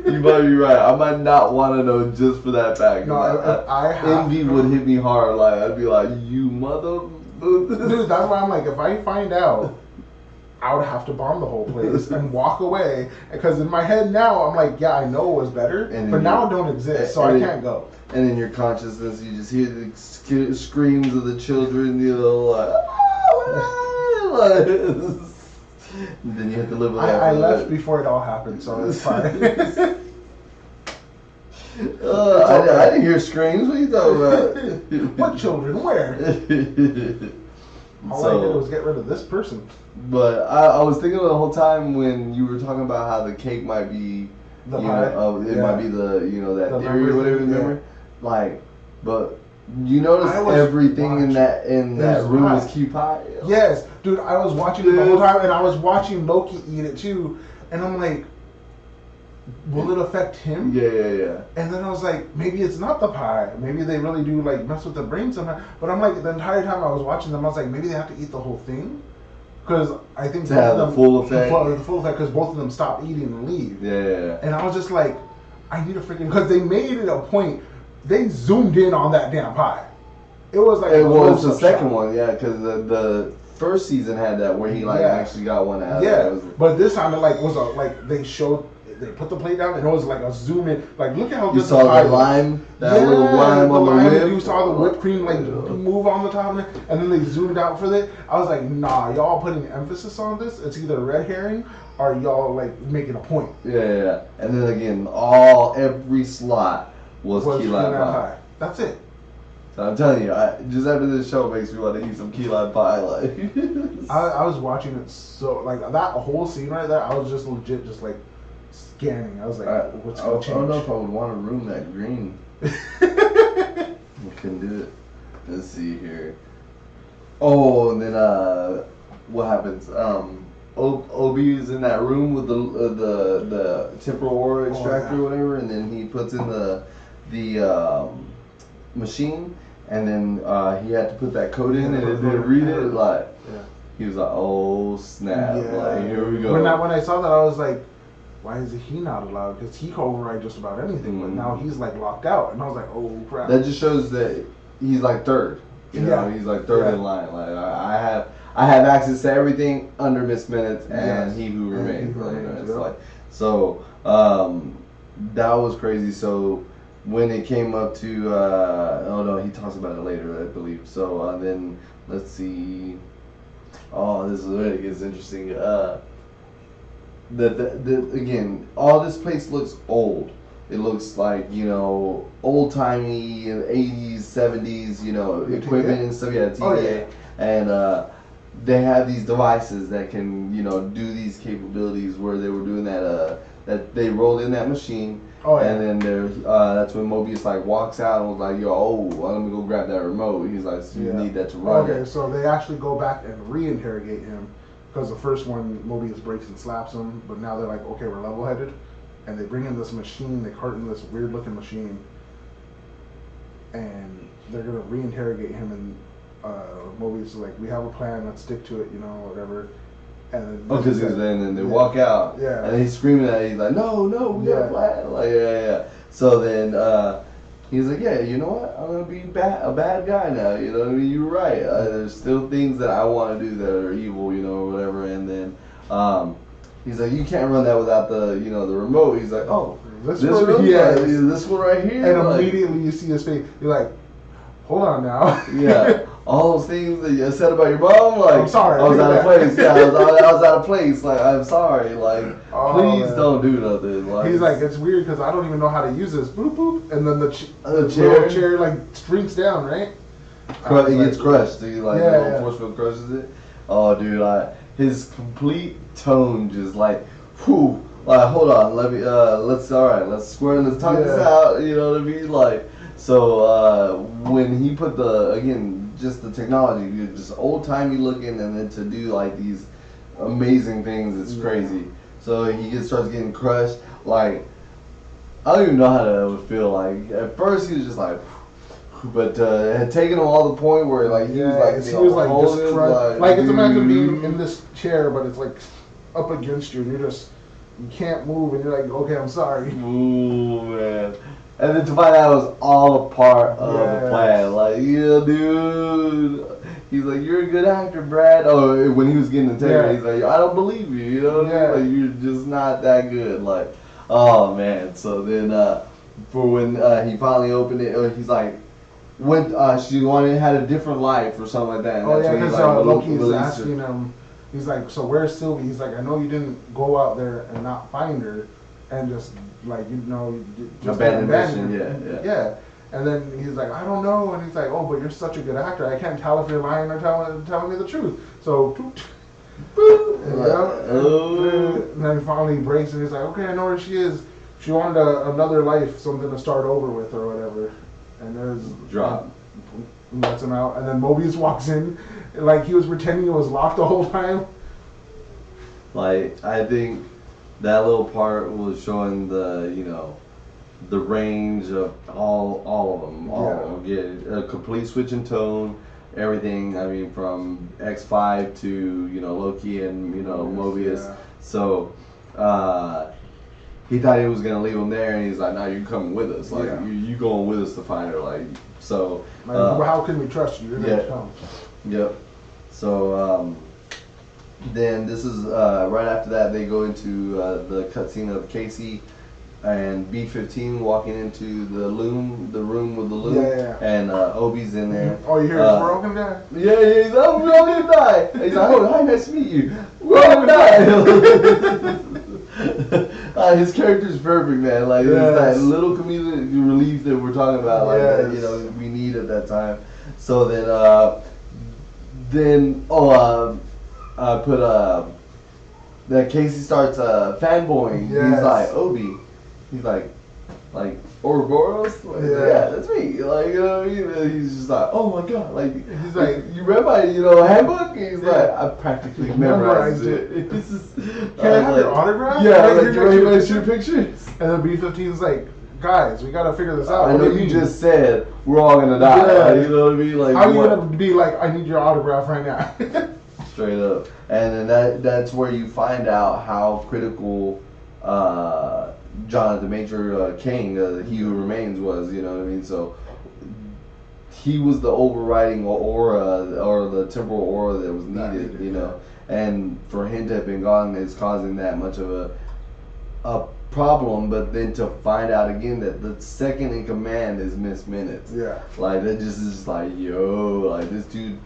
you might be right. I might not want to know just for that fact. No, I envy would hit me hard. Like I'd be like, you mother. Dude, that's why I'm like, if I find out, I would have to bomb the whole place and walk away. Because in my head now, I'm like, yeah, I know it was better, but now it don't exist, so I can't go. And in your consciousness, you just hear the screams of the children, you know, like, and then you have to live with that. I left before it all happened, so it's fine. I didn't hear screams. What are you talking about? What children? Where? All I did was get rid of this person. But I was thinking the whole time when you were talking about how the cake might be, The pie? might be that The theory or whatever. Remember, yeah. Like, but you notice everything in that room was key pie. Yes, dude. I was watching it the whole time, and I was watching Loki eat it too, and I'm like, will it affect him? Yeah. And then I was like, maybe it's not the pie. Maybe they really do like mess with the brain somehow. But I'm like, the entire time I was watching them, I was like, maybe they have to eat the whole thing, because I think to have the full effect. The full effect, because both of them stop eating and leave. Yeah. And I was just like, I need a freaking, because they made it a point. They zoomed in on that damn pie. It was like it's the second one, yeah, because the first season had that where he actually got one out. Yeah, but this time it was they put the plate down and it was like a zoom in. Like, look at how you saw the lime, little lime on the whip. You saw the whipped cream move on the top of it, and then they zoomed out for it. I was like, nah, y'all putting emphasis on this. It's either a red herring or y'all like making a point. Yeah. And then again, every slot was key lime pie. That's it. So I'm telling you, just after this show makes me want to eat some key lime pie. Like, I was watching it so like that whole scene right there. I was just legit just like scanning. I was like, what's going to change? I don't know if I would want to room that green. We couldn't do it. Let's see here. Oh, and then what happens? Obi is in that room with the temporal aura extractor or whatever, and then he puts in the machine, and then he had to put that code in, and it didn't read it. Like, he was like, "Oh snap!" Like, here we go. When I saw that, I was like, "Why is he not allowed?" Because he can override just about anything, but now he's like locked out, and I was like, "Oh crap!" That just shows that he's like third. You know, he's like third in line. Like, I have access to everything under Miss Minutes and He Who Remains. So that was crazy. So when it came up to he talks about it later, I believe. So then let's see. Oh, this is where it gets interesting. Again, all this place looks old. It looks like, old timey 80s, 70s, equipment and stuff. Yeah, TVA. And they have these devices that can, do these capabilities where they were doing that they rolled in that machine. And then that's when Mobius walks out and was like, let me go grab that remote. He's like, so you need that to run. Okay, so they actually go back and re-interrogate him, because the first one Mobius breaks and slaps him, but now they're like, okay, we're level-headed, and they bring in this machine, they carton this weird-looking machine, and they're gonna re-interrogate him, and Mobius is like, we have a plan, let's stick to it, whatever. And because then they walk out, and he's screaming at it. He's like, no, we got a plan. So then he's like, you know what? I'm gonna be a bad guy now. You know what I mean? You're right. There's still things that I want to do that are evil, or whatever. And then he's like, you can't run that without the remote. He's like, oh, this one right here. And immediately you see his face. You're like, hold on now. All those things that you said about your mom, I'm sorry. I was out of place. I was out of place. Like, I'm sorry. Like, please don't do nothing. Like, he's like, it's weird because I don't even know how to use this. Boop boop, and then the chair shrinks down, right? It gets crushed. The force field crushes it. Oh, dude, his complete tone just like, whew. Like, hold on, let's square this, talk this out. You know what I mean? Like, so when he put just the technology, just old timey looking, and then to do like these amazing things, it's crazy. So he starts getting crushed. Like, I don't even know how that would feel. Like, at first he was just like, but it had taken him all the point where like he was like just crushed. Like, it's imagine being in this chair, but it's like up against you, and you can't move, and you're like, okay, I'm sorry. Ooh, man. And then to find out it was all a part of the plan. Like, yeah, dude. He's like, you're a good actor, Brad. Oh, when he was getting the tape, he's like, I don't believe you. You know what I mean? Like, you're just not that good. Like, oh, man. So then, for when he finally opened it, he's like, she had a different life or something like that. And because Loki is asking him. He's like, so where's Sylvie? He's like, I know you didn't go out there and not find her, and just like just abandon her. Yeah. And then he's like, I don't know, and he's like, oh, but you're such a good actor. I can't tell if you're lying or telling me the truth. So, and then finally he breaks, and he's like, okay, I know where she is. She wanted another life, something to start over with or whatever. And there's drop. Lets him out, and then Mobius walks in, like he was pretending it was locked the whole time. Like, I think that little part was showing the range of all of them. Yeah, a complete switch in tone, everything. I mean, from X5 to Loki and Mobius. Yeah. So he thought he was gonna leave him there, and he's like, "No, you're coming with us. Like, you going with us to find her. Like, so." Like, how can we trust you? You're gonna come. Yep. So then this is right after that they go into the cutscene of Casey and B-15 walking into the room with the loom, and Obi's in there. Oh, you hear we're all gonna die? Yeah, he's like, we're all gonna die. He's like, oh, hi, nice to meet you. We're all gonna die. His character's perfect, man. Like, it's that little comedic relief that we're talking about, like that, we need at that time. So then I put that Casey starts fanboying. He's like, Obi. He's like Ouroboros? Like, yeah, that's me. Like, he's just like, oh my god. Like, he's like, you read my, handbook? He's like, I practically memorized it. This is, can I have your autograph? Yeah, like, you ready to shoot pictures? And then B-15's like, guys, we gotta figure this out. I know you just said we're all gonna die. Like, you know what I mean? Like, how are you gonna be like, I need your autograph right now? Straight up. And then that's where you find out how critical Jonathan Major King, He Who Remains, was. You know what I mean? So he was the overriding aura, or the temporal aura that was needed. And for him to have been gone is causing that much of a problem. But then to find out again that the second in command is Miss Minutes. Yeah. Like, that just is like, yo, like, this dude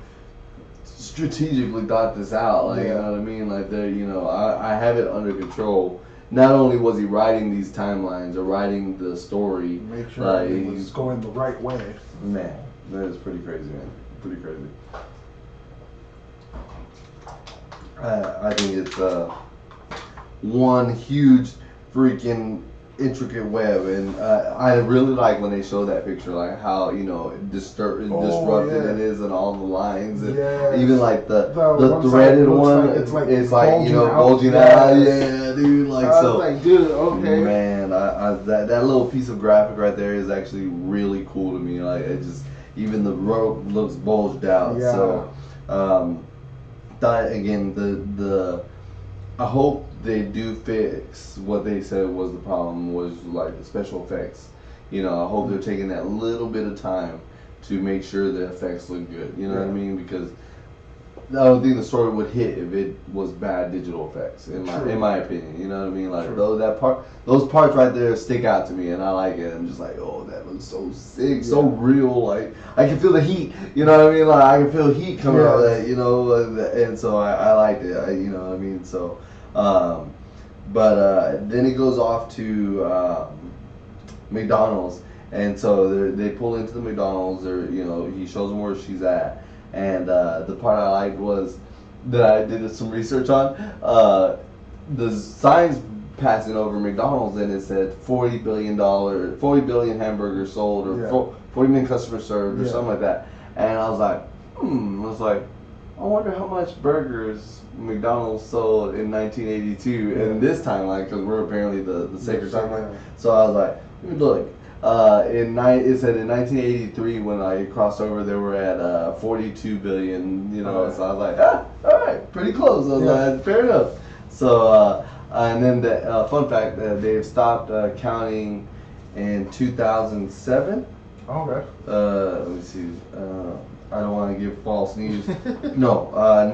strategically thought this out. Like, you know what I mean? Like, I have it under control. Not only was he writing these timelines or writing the story, make sure it was going the right way. Man, that is pretty crazy, man. Pretty crazy. I think it's one huge freaking intricate web, and I really like when they show that picture, like how disrupted it is, and all the lines, and even like the threaded one, like it's like bulging out. Yeah, dude. Like, so, like, dude, okay. Man, that little piece of graphic right there is actually really cool to me. Like, it just, even the rope looks bulged out. Yeah. So, that again, I hope they do fix what they said was the problem, was like the special effects. I hope they're taking that little bit of time to make sure the effects look good. You know what I mean? Because I don't think the story would hit if it was bad digital effects, in my opinion. You know what I mean? Like, those parts right there stick out to me, and I like it. I'm just like, oh, that looks so sick, so real. Like, I can feel the heat. You know what I mean? Like, I can feel heat coming out of that. And so I liked it. You know what I mean? So. But then he goes off to McDonald's, and so they pull into the McDonald's. He shows them where she's at, and the part I liked was that I did some research on. The signs passing over McDonald's and it said $40 billion, 40 billion hamburgers sold, or Yeah. 40 million customers served, or Yeah. something like that. And I was like, I wonder how much burgers McDonald's sold in 1982 and this timeline, because we're apparently the sacred timeline. So I was like, look, it said in 1983 when I crossed over, they were at 42 billion. You know, so I was like, all right, pretty close. I was like, fair enough. So and then the fun fact that they've stopped counting in 2007. Okay. Let me see. I don't want to give false news. No,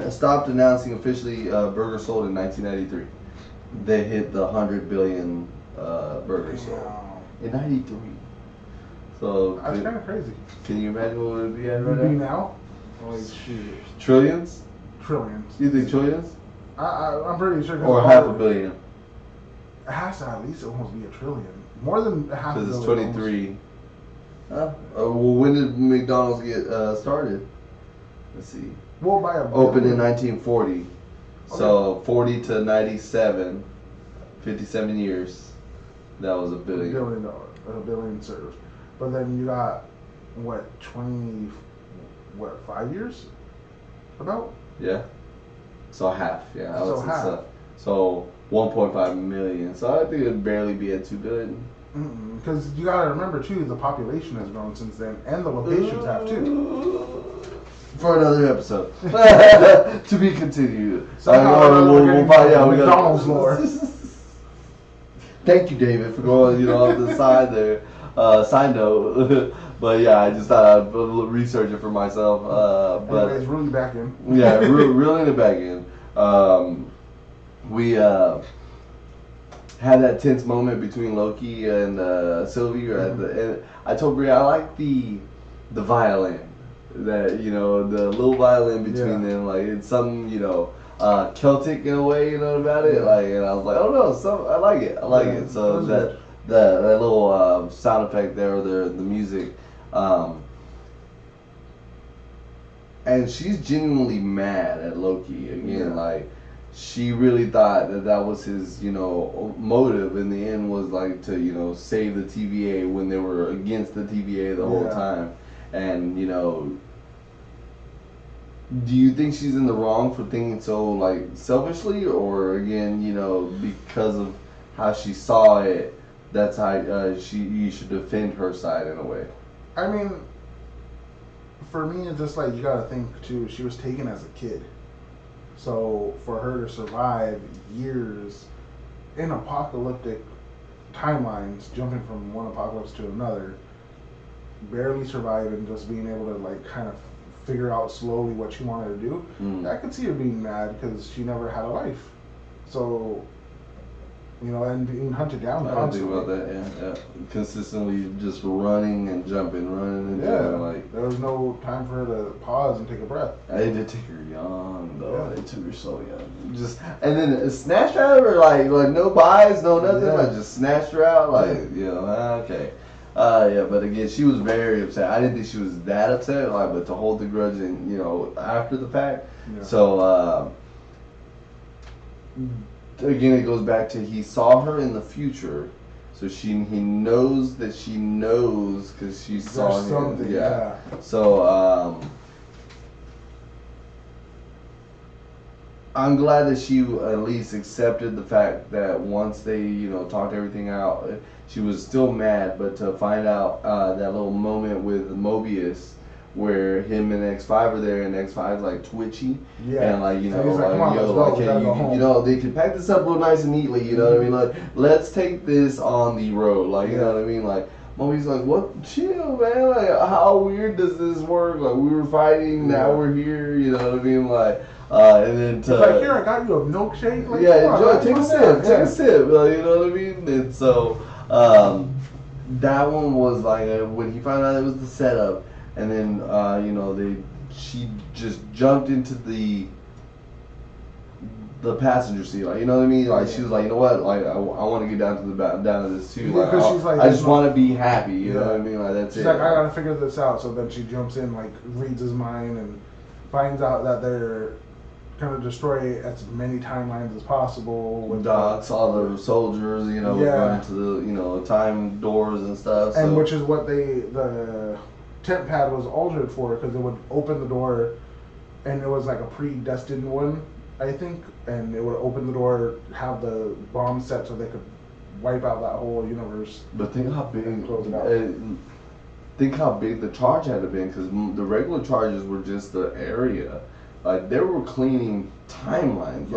stopped announcing officially burgers sold in 1993. They hit the 100 billion burgers sold in 93. So that's kind of crazy. Can you imagine what it would be at Would right be now? Like shit. Trillions? Trillions. You think trillions? I'm pretty sure. Or half a billion? It has to at least almost be a trillion. More than half a billion. Because it's 23. Well, when did McDonald's get started? Let's see. Well, by a Opened in 1940. Okay. So 40 to 97, 57 years. That was $1 billion. $1 billion served. But then you got, 5 years? About? Yeah. So half, yeah. So half. So 1.5 million. So I think it'd barely be at 2 billion. Because you gotta remember too, the population has grown since then, and the locations have too. For another episode, to be continued. We'll find out. McDonald's lore. Thank you, David, for going off the side there. Side note, but yeah, I just thought I'd research it for myself. But anyways, really back in. Yeah, reeling it back in. We had that tense moment between Loki and Sylvie at the end. I told Bria I like the violin, that the little violin between them, like it's some Celtic in a way, about it, like, and I was like, oh no, I like it, so that little sound effect there, the music, and she's genuinely mad at Loki again, like. She really thought that was his, motive in the end, was like to, save the TVA when they were against the TVA the whole time. And, do you think she's in the wrong for thinking so, like, selfishly? Or, again, because of how she saw it, that's how you should defend her side in a way? I mean, for me, it's just like, you gotta think, too, she was taken as a kid. So for her to survive years in apocalyptic timelines, jumping from one apocalypse to another, barely surviving, just being able to like kind of figure out slowly what she wanted to do, I could see her being mad because she never had a life. So, and being hunted down constantly. I think about that, yeah. Consistently just running and jumping, jumping, like. There was no time for her to pause and take a breath. They did take her young, though. They took her so young. And then snatched her out of her, like no buys, no nothing, like just snatched her out, like, okay. But again, she was very upset. I didn't think she was that upset, like, but to hold the grudge and, after the fact. Yeah. So, again, it goes back to he saw her in the future, so he knows that she knows because she saw him. Something, yeah. So I'm glad that she at least accepted the fact that once they talked everything out, she was still mad, but to find out that little moment with Mobius, where him and X5 are there, and X5's like twitchy, and like they could pack this up real nice and neatly, you know what I mean? Like, let's take this on the road, like you know what I mean? Like, Mobius like, what? Chill, man. Like, how weird does this work? Like, we were fighting, now we're here, you know what I mean? Like, and then it's like, here, I got you a milkshake. Like, enjoy, take a sip, you know what I mean? And so that one was like when he found out it was the setup. And then, she just jumped into the passenger seat, like, you know what I mean? Like, she was like, you know what? Like, I want to get down to this too. Like, I just want to be happy. You know what I mean? Like, that's it. She's like, I gotta figure this out. So then she jumps in, like, reads his mind and finds out that they're kind of destroy as many timelines as possible. With Docs, all the soldiers, you know, going to the, you know, time doors and stuff. And which is what the tent pad was altered for, because it would open the door, and it was like a predestined one, I think, and it would open the door, have the bomb set so they could wipe out that whole universe. But think how big, close it out. think how big the charge had to be, because the regular charges were just the area. Like, they were cleaning timelines,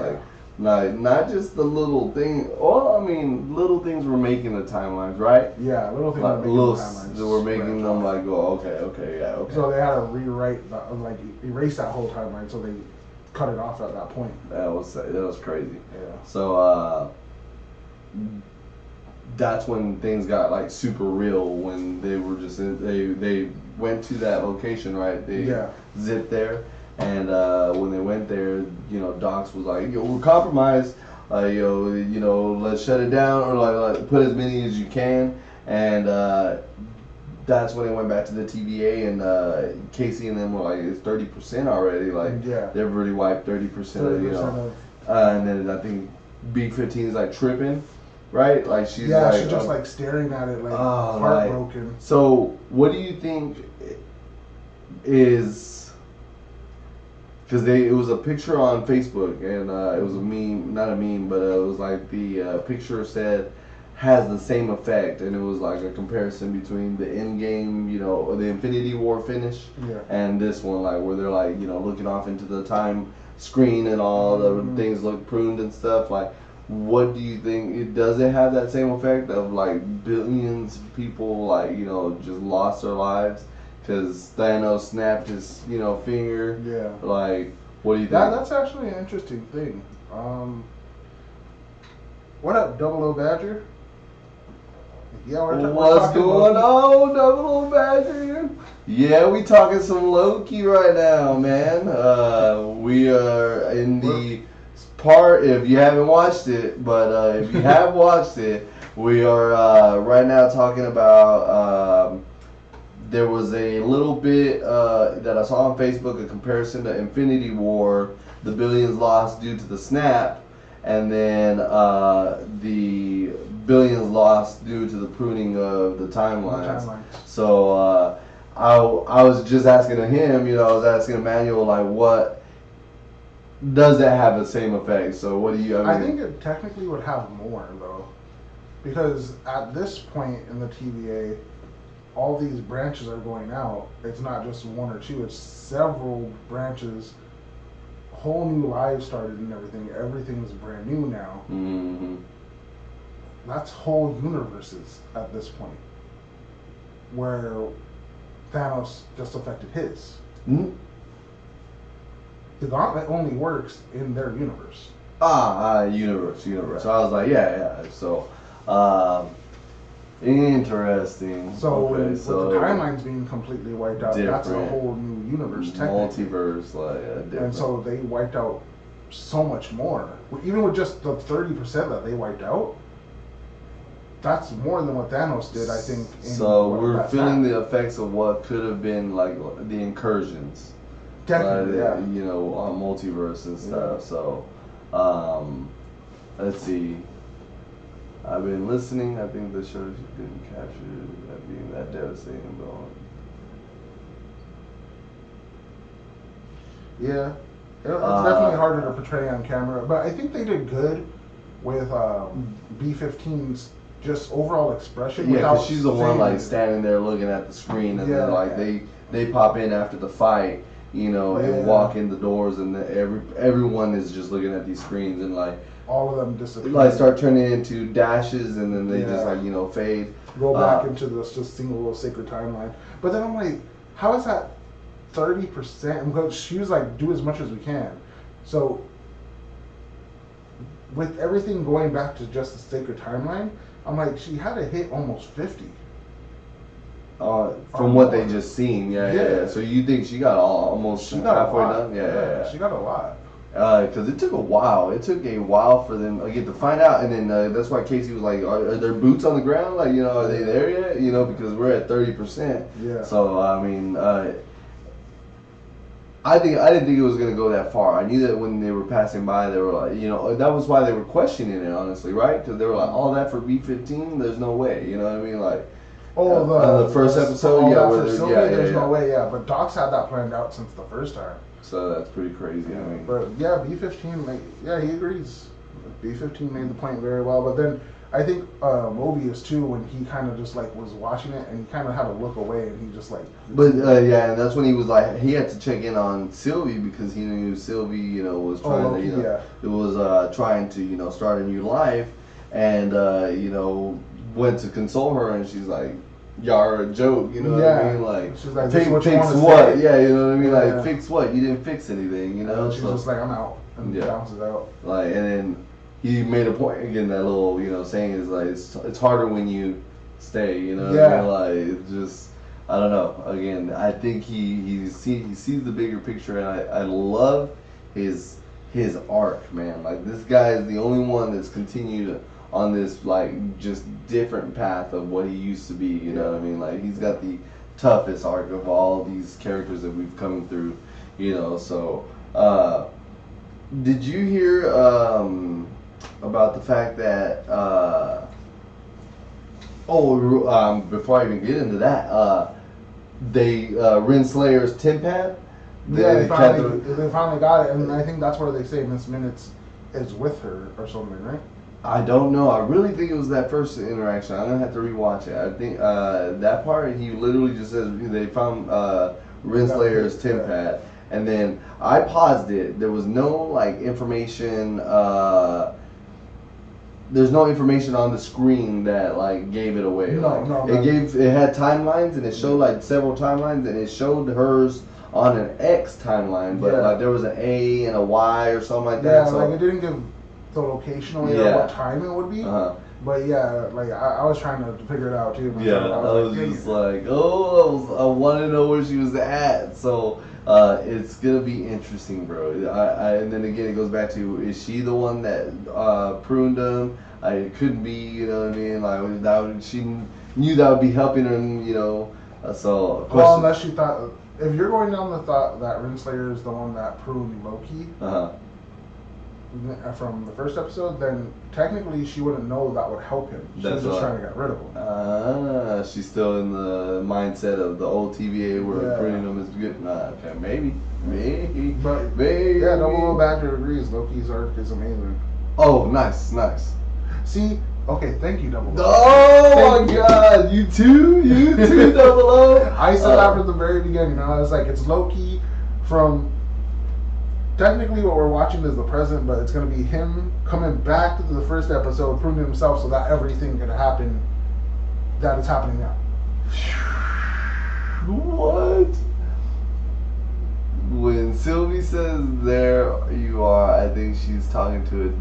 not just the little thing. Well, I mean, little things were making the timelines, right? Yeah, little things like, were making the timelines. They were making them like go, okay. So they had to rewrite, erase that whole timeline, so they cut it off at that point. That was crazy. Yeah. So that's when things got like super real, when they were just they went to that location, right? They zipped there. And when they went there, you know, Docs was like, "Yo, we're compromised. You know, let's shut it down, or like put as many as you can." And that's when they went back to the TVA, and Casey and them were like, "It's 30% already. Like, they've already wiped 30% of, you know." And then I think B-15 is like tripping, right? Like she's she's just like staring at it, like heartbroken. So, what do you think is? Because it was a picture on Facebook, and it was a meme, not a meme, but it was like the picture said has the same effect, and it was like a comparison between the Endgame, you know, or the Infinity War finish, and this one, like where they're like, you know, looking off into the time screen and all the things look pruned and stuff. Like, what do you think? Does it have that same effect of like billions of people, like, you know, just lost their lives? Because Thanos snapped his, you know, finger. Yeah. Like, what do you think? That's actually an interesting thing. What up, Double O Badger? Yeah, what's going on, Double O Badger? Yeah, we talking some Loki right now, man. We are in the part, if you haven't watched it, but if you have watched it, we are right now talking about. There was a little bit that I saw on Facebook, a comparison to Infinity War, the billions lost due to the snap, and then the billions lost due to the pruning of the timelines. So I was just asking him, you know, I was asking Emmanuel, like, what does that have the same effect? So what do you? I think it technically would have more though, because at this point in the TVA, all these branches are going out. It's not just one or two, it's several branches. Whole new lives started and everything. Everything's brand new now. Mm-hmm. That's whole universes at this point, where Thanos just affected his. Mm-hmm. The gauntlet only works in their universe. Universe. Right. So I was like, yeah. So, interesting. So, with the timelines being completely wiped out, that's a whole new universe, technically. Multiverse, like, different. And so they wiped out so much more. Even with just the 30% that they wiped out, that's more than what Thanos did, I think. So we're feeling the effects of what could have been like the incursions. Definitely, you know, on multiverse and stuff. So, let's see. I've been listening. I think the show didn't capture that being that devastating, though. Yeah, it's definitely harder to portray on camera, but I think they did good with B-15's just overall expression. Yeah, because she's the one like standing there looking at the screen, and then like they pop in after the fight, you know, and walk in the doors, and everyone is just looking at these screens, and like all of them disappear. Like start turning into dashes, and then they just like, you know, fade. Go back into this just single little sacred timeline. But then I'm like, how is that 30%? Because she was like, do as much as we can. So with everything going back to just the sacred timeline, I'm like, she had to hit almost 50. From what they just seen, yeah. So you think she got almost halfway done? Yeah. She got a lot. Because it took a while. It took a while for them again to find out, and then that's why Casey was like, "Are there boots on the ground? Like, you know, are they there yet? You know, because we're at 30%." Yeah. So I mean, I didn't think it was gonna go that far. I knew that when they were passing by, they were like, you know, that was why they were questioning it, honestly, right? Because they were like, all that for B-15? There's no way, you know what I mean? Like, the first episode, there's no way, yeah. But Doc's had that planned out since the first time. So that's pretty crazy. Yeah, I mean, but yeah, B-15, he agrees. B-15 made the point very well, but then I think Mobius too, when he kind of just like was watching it and he kind of had to look away and he just like. But yeah, and that's when he was like, he had to check in on Sylvie because he knew Sylvie, you know, was trying to, you know, it was trying to, you know, start a new life, and you know, went to console her, and she's like, "You're a joke," you know what I mean? Like, she's like, fix what? Yeah, you know what I mean? Like, fix what? You didn't fix anything, you know? And she's just like, "I'm out," and bounces out. Like, and then he made a point again. That little, you know, saying is like, it's harder when you stay, you know? What I mean? Like, it's just, I don't know. Again, I think he sees the bigger picture, and I love his arc, man. Like, this guy is the only one that's continued on this, like, just different path of what he used to be, you know what I mean? Like, he's got the toughest arc of all these characters that we've come through, you know, so, did you hear, about the fact that, before I even get into that, Renslayer's Tempad? They finally got it, and I think that's where they say Miss Minutes is with her or something, right? I don't know. I really think it was that first interaction. I'm gonna have to rewatch it. I think that part, he literally just says they found Renslayer's Tempad, and then I paused it. There was no like information. There's no information on the screen that like gave it away. No. It had timelines, and it showed like several timelines, and it showed hers on an X timeline, but like there was an A and a Y or something like that. Yeah, so, like it didn't give the location away or what time it would be. But yeah, like I was trying to figure it out too. Yeah, I was just like, I want to know where she was at. So it's gonna be interesting, bro. And then again, it goes back to, is she the one that pruned him? It couldn't be, you know what I mean? Like she knew that would be helping him, you know. So well, unless she thought, if you're going down the thought that Renslayer is the one that pruned Loki. From the first episode, then technically she wouldn't know that would help him. She was just trying to get rid of him. She's still in the mindset of the old TVA where pruning him is good. Okay, maybe. But yeah, Double Bagger agrees. Loki's arc is amazing. Oh, nice. See, okay, thank you, Double O. Oh my God, you too, Double O. I said that from the very beginning. I was like, it's Loki from. Technically, what we're watching is the present, but it's going to be him coming back to the first episode, proving himself so that everything can happen that is happening now. What? When Sylvie says there you are, I think she's talking to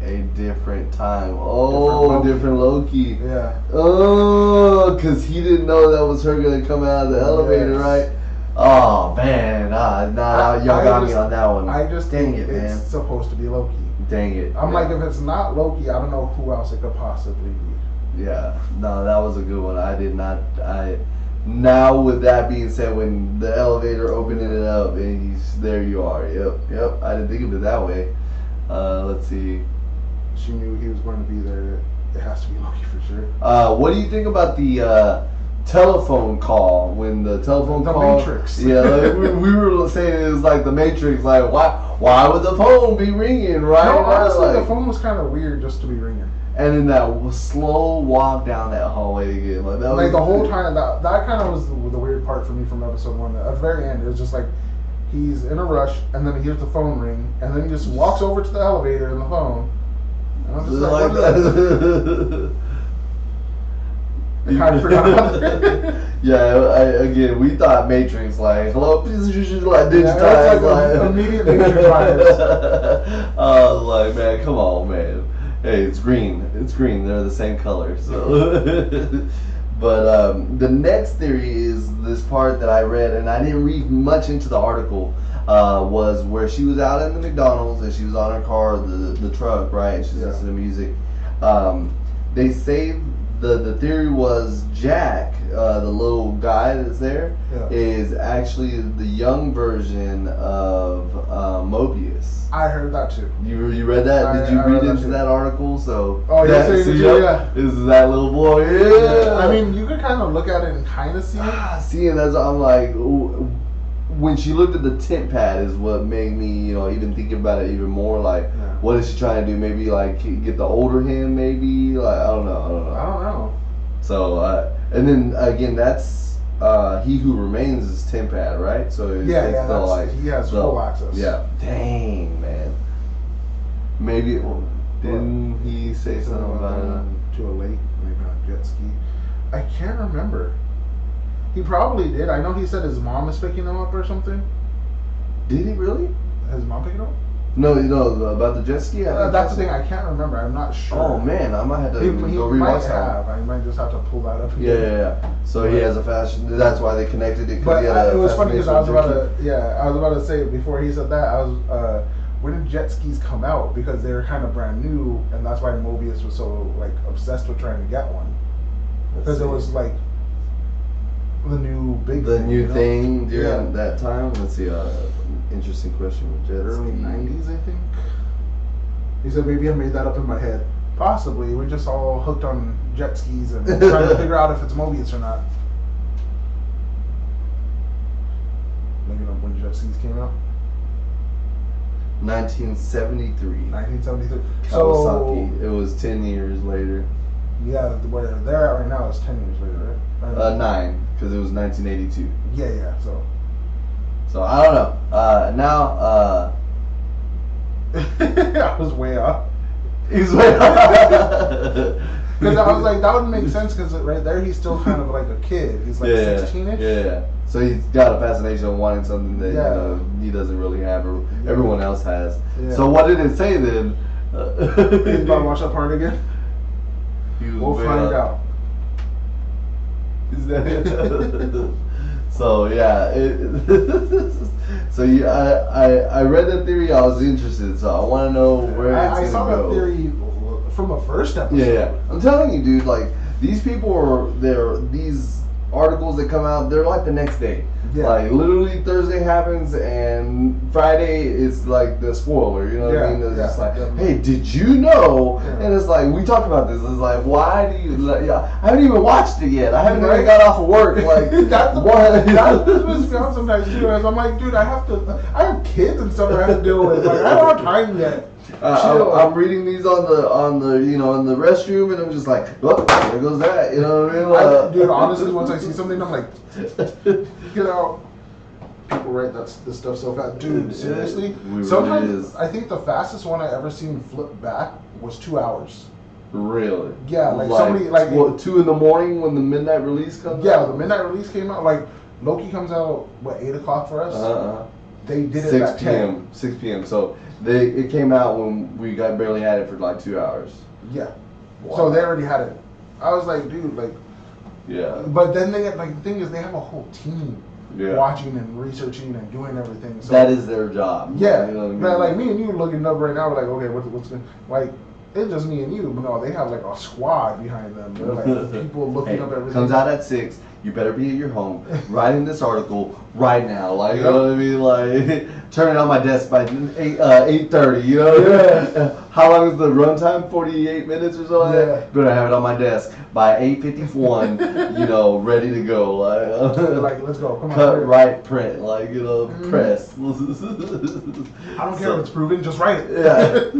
a different time. Oh, different Loki. Yeah. Oh, because he didn't know that was her going to come out of the elevator, right? Oh man, y'all got me on that one. I just dang think it, man. It's supposed to be Loki. Dang it. I'm like, if it's not Loki, I don't know who else it could possibly be. Yeah, no, that was a good one. I did not. Now with that being said, when the elevator opening it up and there you are. Yep. I didn't think of it that way. Let's see. She knew he was going to be there. It has to be Loki for sure. What do you think about the telephone call, when the telephone call, Matrix. Yeah, like we were saying it was like the Matrix. Like, why would the phone be ringing, right? No, honestly, the phone was kind of weird just to be ringing. And then that slow walk down that hallway again, like that. Like the whole time, that kind of was the weird part for me from episode 1. At the very end, it was just like he's in a rush, and then he hears the phone ring, and then he just walks over to the elevator and the phone. And I'm just like that. I kind of forgot about that. Again, we thought Matrix, like, hello, like digitized, like immediate Matrix vibes. I was like, man, come on, man. Hey, it's green. They're the same color. So, but the next theory is this part that I read, and I didn't read much into the article. Was where she was out in the McDonald's and she was on her car, the truck, right? And she's listening to music. They saved the theory was Jack, the little guy that's there, is actually the young version of Mobius. I heard that too. You read that? Did you read into that article? So you're saying yeah. Is that little boy? Yeah. I mean, you could kind of look at it and kind of see it. See, and that's I'm like, when she looked at the tent pad is what made me, even thinking about it even more. Like, what is she trying to do? Maybe like get the older him? Maybe like I don't know. So and then again, that's He Who Remains is tent pad, right? So he has full access. Yeah. Dang, man. Maybe didn't he say something about to a lake, maybe on a jet ski? I can't remember. He probably did. I know he said his mom is picking him up or something. Did he really? His mom picking him up? No, about the jet ski. That's the thing. I can't remember. I'm not sure. Oh man, I might have to go rewatch that. I might just have to pull that up again. Yeah. So he has a fashion. That's why they connected it. But it was funny because I was about to say before he said that when did jet skis come out? Because they were kind of brand new, and that's why Mobius was so like obsessed with trying to get one. Because it was like the new thing during that time. Let's see. Interesting question with jet early 90s, I think. He said maybe I made that up in my head. Possibly. We're just all hooked on jet skis and trying to figure out if it's Mobius or not. Looking up when jet skis came out. 1973. 1973. Kawasaki. So it was 10 years later. Yeah, where they're at right now is 10 years later, right? 9, because it was 1982. Yeah. So I don't know. Now, I was way off. He's way off. Because I was like, that would make sense because right there he's still kind of like a kid. He's like 16-ish. Yeah. So he's got a fascination of wanting something that he doesn't really have or everyone else has. Yeah. So what did it say then? He's about to watch that part again? We'll find out. Is that it? So I read the theory. I was interested, so I want to know where I saw that theory from the first episode. Yeah, I'm telling you, dude. Like these people these articles that come out. They're like the next day. Yeah. Like literally Thursday happens and Friday is like the spoiler. You know what I mean? It's just like, hey, did you know? Yeah. And it's like we talked about this. It's like, why do you? I haven't even watched it yet. I haven't even got off of work. Like that's what's me on sometimes too. As I'm like, dude, I have kids and stuff I have to deal with. Like I don't have time yet. I'm reading these on the in the restroom, and I'm just like, oh, there goes that. You know what I mean? Dude, honestly, once I see something, I'm like, get out. People write this stuff so fast, dude. Seriously, sometimes I think the fastest one I ever seen flip back was 2 hours. Really? Yeah, like somebody like 2 in the morning when the midnight release comes out. Yeah, the midnight release came out. Like Loki comes out 8 o'clock for us. They did it at 10. 6 p.m. So it came out when we barely had it for like 2 hours. Yeah. Wow. So they already had it. I was like, dude, like. Yeah. But then the thing is, they have a whole team watching and researching and doing everything. So that is their job. Yeah. You know what I mean? But like me and you looking up right now, we're like, okay, what's going like. It's just me and you, but no, they have like a squad behind them. They're like people looking up everything. Comes out at 6. You better be at your home writing this article right now. Like you know what I mean? Like turn it on my desk by 8:30. You know? Yeah. How long is the runtime? 48 minutes or so. Yeah. Better have it on my desk by 8:51. You know, ready to go. Like let's go. Come on. Cut, write, print. Like press. I don't care if it's proven. Just write it. Yeah.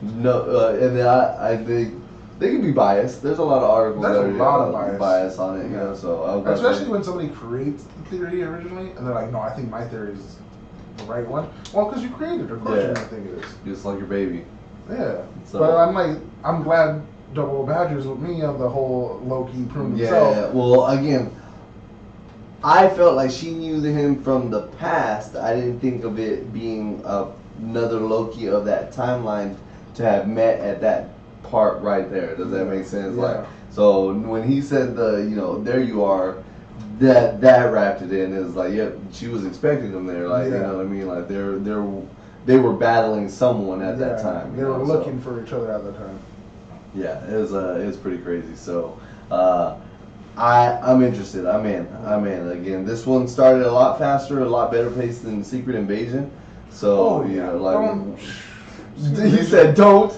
No, and then I think they can be biased. There's a lot of articles that are a lot of bias on it, you know. So especially when somebody creates the theory originally, and they're like, "No, I think my theory is the right one." Well, because you created it, of course you're gonna think it is. Just like your baby. Yeah. So, but I'm glad Double Badger's with me on the whole Loki prune himself. Yeah. Well, again, I felt like she knew him from the past. I didn't think of it being another Loki of that timeline to have met at that part right there. Does that make sense? Yeah. Like, so when he said there you are, that wrapped it in. Is like, yep, she was expecting them there. Like, you know what I mean? Like they were battling someone at that time. They were looking for each other at the time. Yeah, it's pretty crazy. So, I'm interested. I'm in. Again, this one started a lot faster, a lot better paced than Secret Invasion. So you know, like he said, don't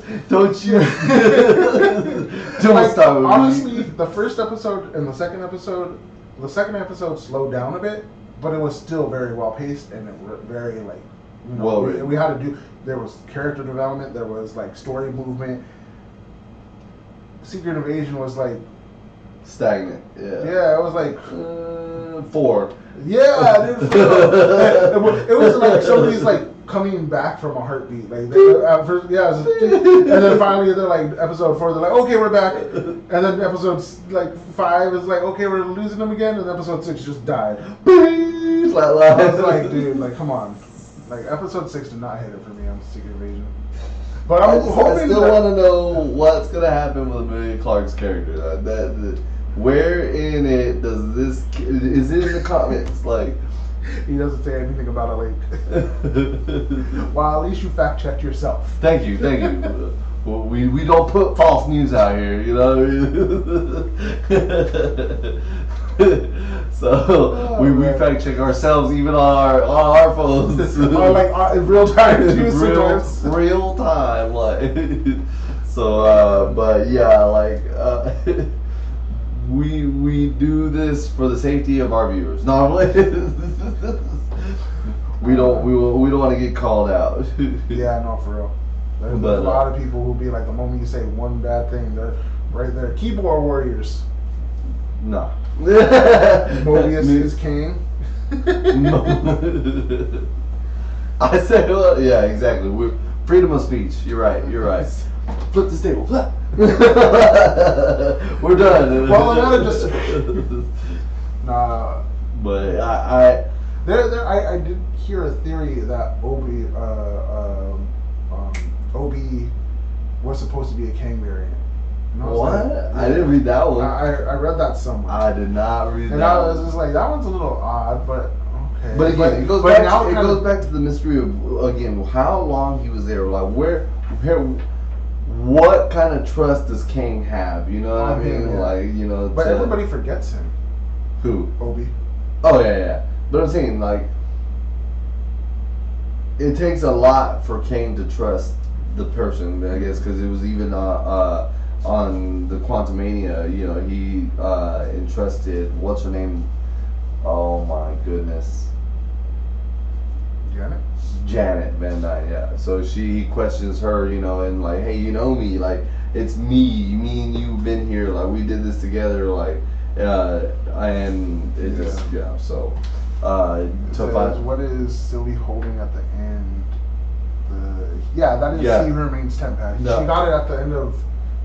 you don't like, start with honestly, me. the first episode and the second episode slowed down a bit, but it was still very well paced and it was very like, you know, Well written. we had to do. There was character development. There was like story movement. Secret Invasion was like Stagnant. Yeah. Yeah, it was like 4. Yeah, dude. It was like somebody's like coming back from a heartbeat. Like at first, yeah, it was, and then finally they're like episode 4. They're like, okay, we're back. And then episode like 5 is like, okay, we're losing them again. And episode 6 just died. I was like, dude, like come on. Like episode 6 did not hit it for me on Secret Invasion. But I'm hoping. I still want to know what's gonna happen with Amelia Clark's character. Where in it does this? Is it in the comments? Like, he doesn't say anything about it. Like, well, at least you fact checked yourself. Thank you. Well, we don't put false news out here, you know. So we fact check ourselves even on our phones. Like in real time too. Real time, like. So, but yeah, like. We do this for the safety of our viewers. No, we don't want to get called out. Yeah, no, for real. There's a lot of people who be like, the moment you say one bad thing, they're right there. Keyboard warriors. No. Mobius is king. I said, well, yeah, exactly. Freedom of speech. You're right. Flip this table. We're done. Well, another just. Nah. But I did hear a theory that Obi was supposed to be a Kang variant. What? Like, I didn't read that one. I read that somewhere. I did not read that. And I was just like, that one's a little odd, but okay. But again, it goes back to the mystery of, again, how long he was there. Like, where what kind of trust does Kang have? You know what I mean? Yeah. Like, you know. But everybody forgets him. Who? Obi. Oh yeah. But I'm saying, like, it takes a lot for Kang to trust the person, I guess, because it was even on the Quantumania, you know, he entrusted, what's her name? Oh my goodness. Janet Van Dyne, yeah. So she questions her, you know, and like, hey, you know me, like, it's me and you've been here, like, we did this together, like, and it just, yeah, so. What is Sylvie holding at the end? That is He Remains Tempad. No. She got it at the end of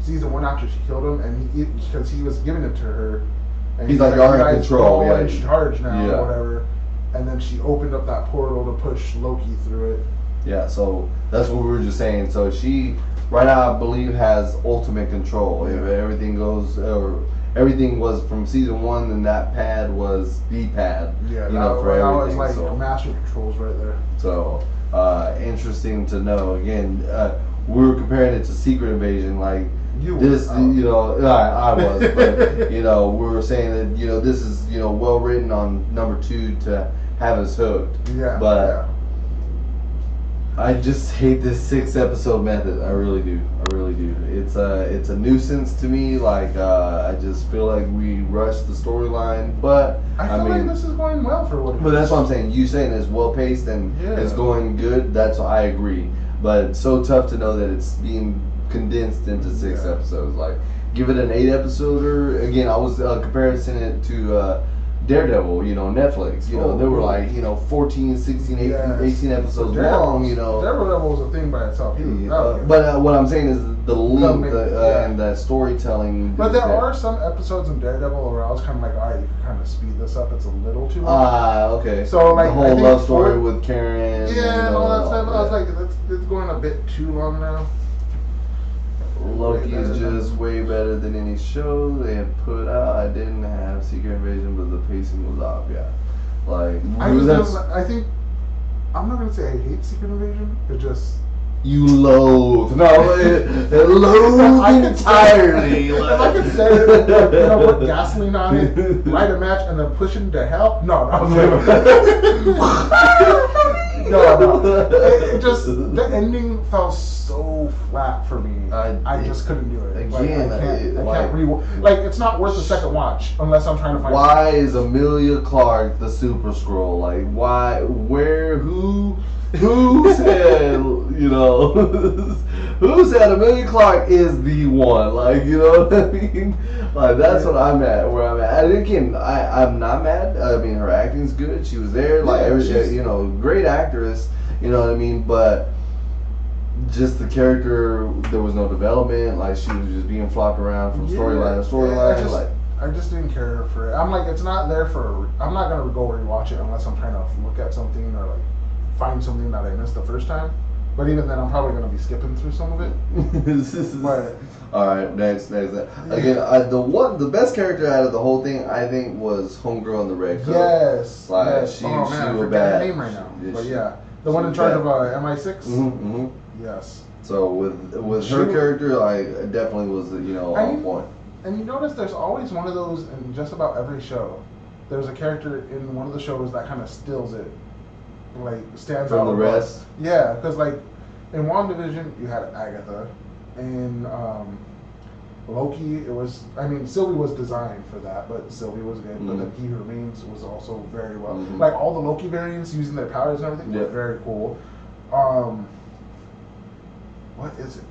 season 1 after she killed him, and because he was giving it to her. And he's like, you're in control, in charge now, or whatever. And then she opened up that portal to push Loki through it. Yeah, so that's what we were just saying. So she, right now, I believe, has ultimate control. Yeah. If everything goes, or everything was from season 1, then that pad was the pad. Yeah, you know, for everything. Now it's like master controls right there. So, interesting to know. Again, we were comparing it to Secret Invasion, like. You know, I was, but you know, we were saying that, you know, this is, you know, well written on number 2 to have us hooked. Yeah. But I just hate this 6-episode method. I really do. It's a nuisance to me. Like, I just feel like we rushed the storyline. But I mean, like this is going well for what. But that's what I'm saying. You saying it's well paced and it's going good. That's what I agree. But it's so tough to know that it's being condensed into 6 episodes. Like, give it an 8-episoder. Again, I was comparing it to Daredevil, you know, Netflix. You know, they were like, you know, 14, 16, 18 episodes long, you know. Daredevil was a thing by itself. But what I'm saying is the link and the storytelling. But there are some episodes in Daredevil where I was kind of like, all right, you can kind of speed this up. It's a little too long. Okay. So, like, the whole love story with Karen. Yeah, and all that stuff. I was like, it's going a bit too long now. Loki is just way better than any show they have put out. I didn't have Secret Invasion, but the pacing was off. Yeah, like I think I'm not gonna say I hate Secret Invasion. It just You loathe. No, it loathe entirely. If I could say it, like, put gasoline on it, light a match, and then push it to hell. No. No. It just, the ending felt so flat for me. I just couldn't do it. Again, I can't like, it's not worth a second watch unless I'm trying to find. Why is Amelia Clark the Super Skrull? Like, why? Where? Who said? Who said Amelia Clark is the one? Like, you know what I mean? Like, that's what I'm at. Where I'm at. And again, I'm not mad. I mean, her acting's good. She was there. Like, great actress. You know what I mean? But just the character, there was no development. Like, she was just being flopped around from storyline to storyline. I just didn't care for it. I'm like, it's not there for. I'm not gonna go rewatch it unless I'm trying to look at something or like find something that I missed the first time. But even then, I'm probably gonna be skipping through some of it. But all right, next. Again, the best character out of the whole thing, I think, was Homegirl in the red coat. Yes. Like, yes. she I was forget bad. her name right now. But yeah, the one in charge of MI6. Mm-hmm. Yes. So with her character, I definitely was on point. And you notice there's always one of those in just about every show. There's a character in one of the shows that kind of steals it, like stands out from the rest. Yeah, because like in WandaVision you had Agatha, in Loki it was. I mean, Sylvie was designed for that, but Sylvie was good. But then He Who Remains was also very well. Like all the Loki variants using their powers and everything was very cool. What is it?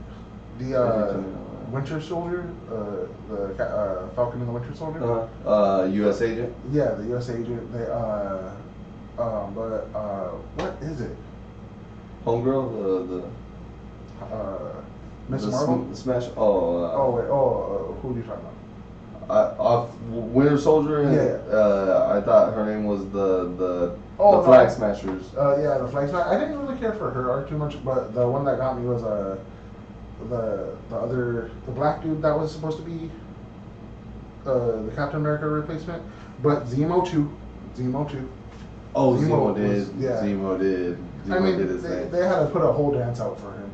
The Winter Soldier, the Falcon and the Winter Soldier. U.S. Agent. Yeah, the U.S. Agent. They what is it? Homegirl, Miss Marvel. Smash. Who are you talking about? Winter Soldier. I thought her name was the Flag Smashers. Yeah, the Flag Smashers. I didn't really care for her arc too much, but the one that got me was the black dude that was supposed to be the Captain America replacement, but Zemo 2. Oh, Zemo did. Zemo did. I mean, they had to put a whole dance out for him.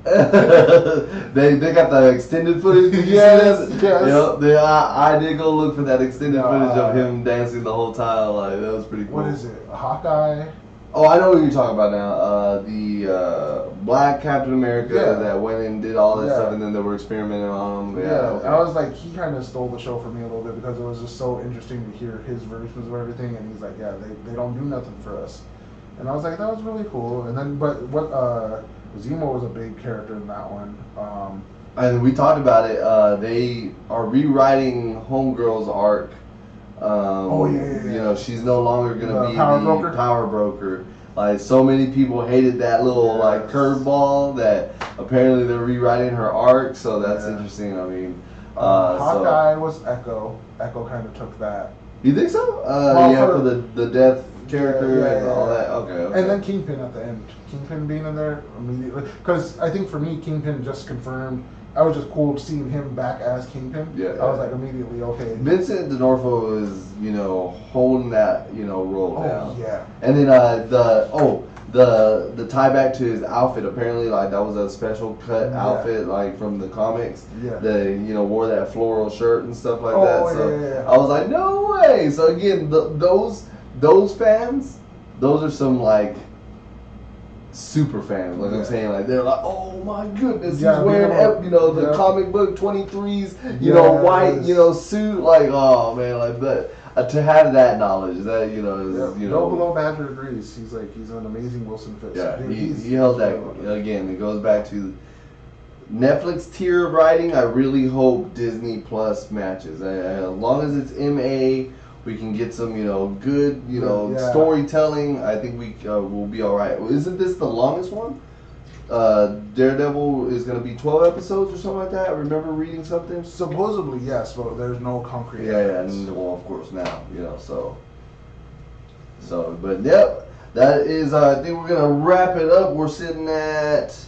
they got the extended footage. Did you see that? Yes. Yep. I did go look for that extended footage of him dancing the whole time. Like, that was pretty cool. What is it? Hawkeye? Oh, I know what you're talking about now. The black Captain America that went and did all that stuff, and then they were experimenting on him. Okay. I was like, he kind of stole the show for me a little bit because it was just so interesting to hear his versions of everything, and he's like, they don't do nothing for us. And I was like, that was really cool. And then, but what, Zemo was a big character in that one. And we talked about it. They are rewriting Homegirl's arc. You know, she's no longer gonna be the power broker. Like, so many people hated that little like curveball that apparently they're rewriting her arc. So that's interesting. I mean, Hawkeye was Echo. Echo kind of took that. You think so? For the death character and all that. Okay. And then Kingpin at the end. Kingpin being in there immediately, because I think for me, Kingpin just confirmed. I was just cool seeing him back as Kingpin. I was like immediately okay. Vincent D'Onofrio is holding that role down. Yeah. And then the tie back to his outfit, apparently like that was a special cut outfit like from the comics. Yeah. They wore that floral shirt and stuff like that. So yeah. I was like, no way. So again, those fans, those are some like super fans, like I'm saying, like they're like, oh my goodness, he's wearing the comic book 23's white suit, like, oh man, like, but to have that knowledge, that is No Below Badger agrees. He's an amazing Wilson Fisk. Yeah, he held that again. It goes back to Netflix tier of writing. I really hope Disney Plus matches. As long as it's MA. We can get some, good, storytelling. I think we'll be all right. Isn't this the longest one? Daredevil is going to be 12 episodes or something like that. I remember reading something. Supposedly, yes, but there's no concrete evidence. Well, of course now, but yep, that is. I think we're gonna wrap it up. We're sitting at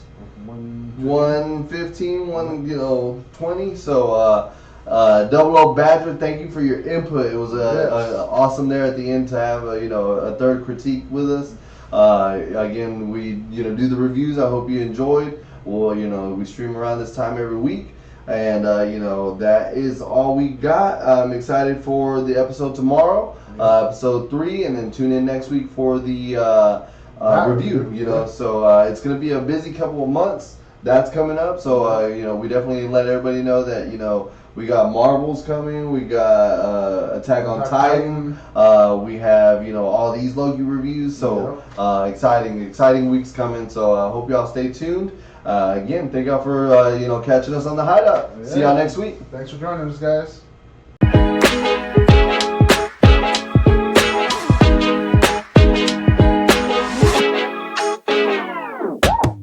1:15, 20. So. Double O Badger, thank you for your input. It was awesome there at the end to have a third critique with us. Again, we do the reviews. I hope you enjoyed. We stream around this time every week. And, that is all we got. I'm excited for the episode tomorrow, episode 3, and then tune in next week for the review, So it's going to be a busy couple of months. That's coming up. So, we definitely let everybody know that, we got Marvels coming. We got Attack on Titan. We have, all these Loki reviews. So exciting weeks coming. So I hope y'all stay tuned. Again, thank y'all for catching us on the Hideout. See y'all next week. Thanks for joining us, guys.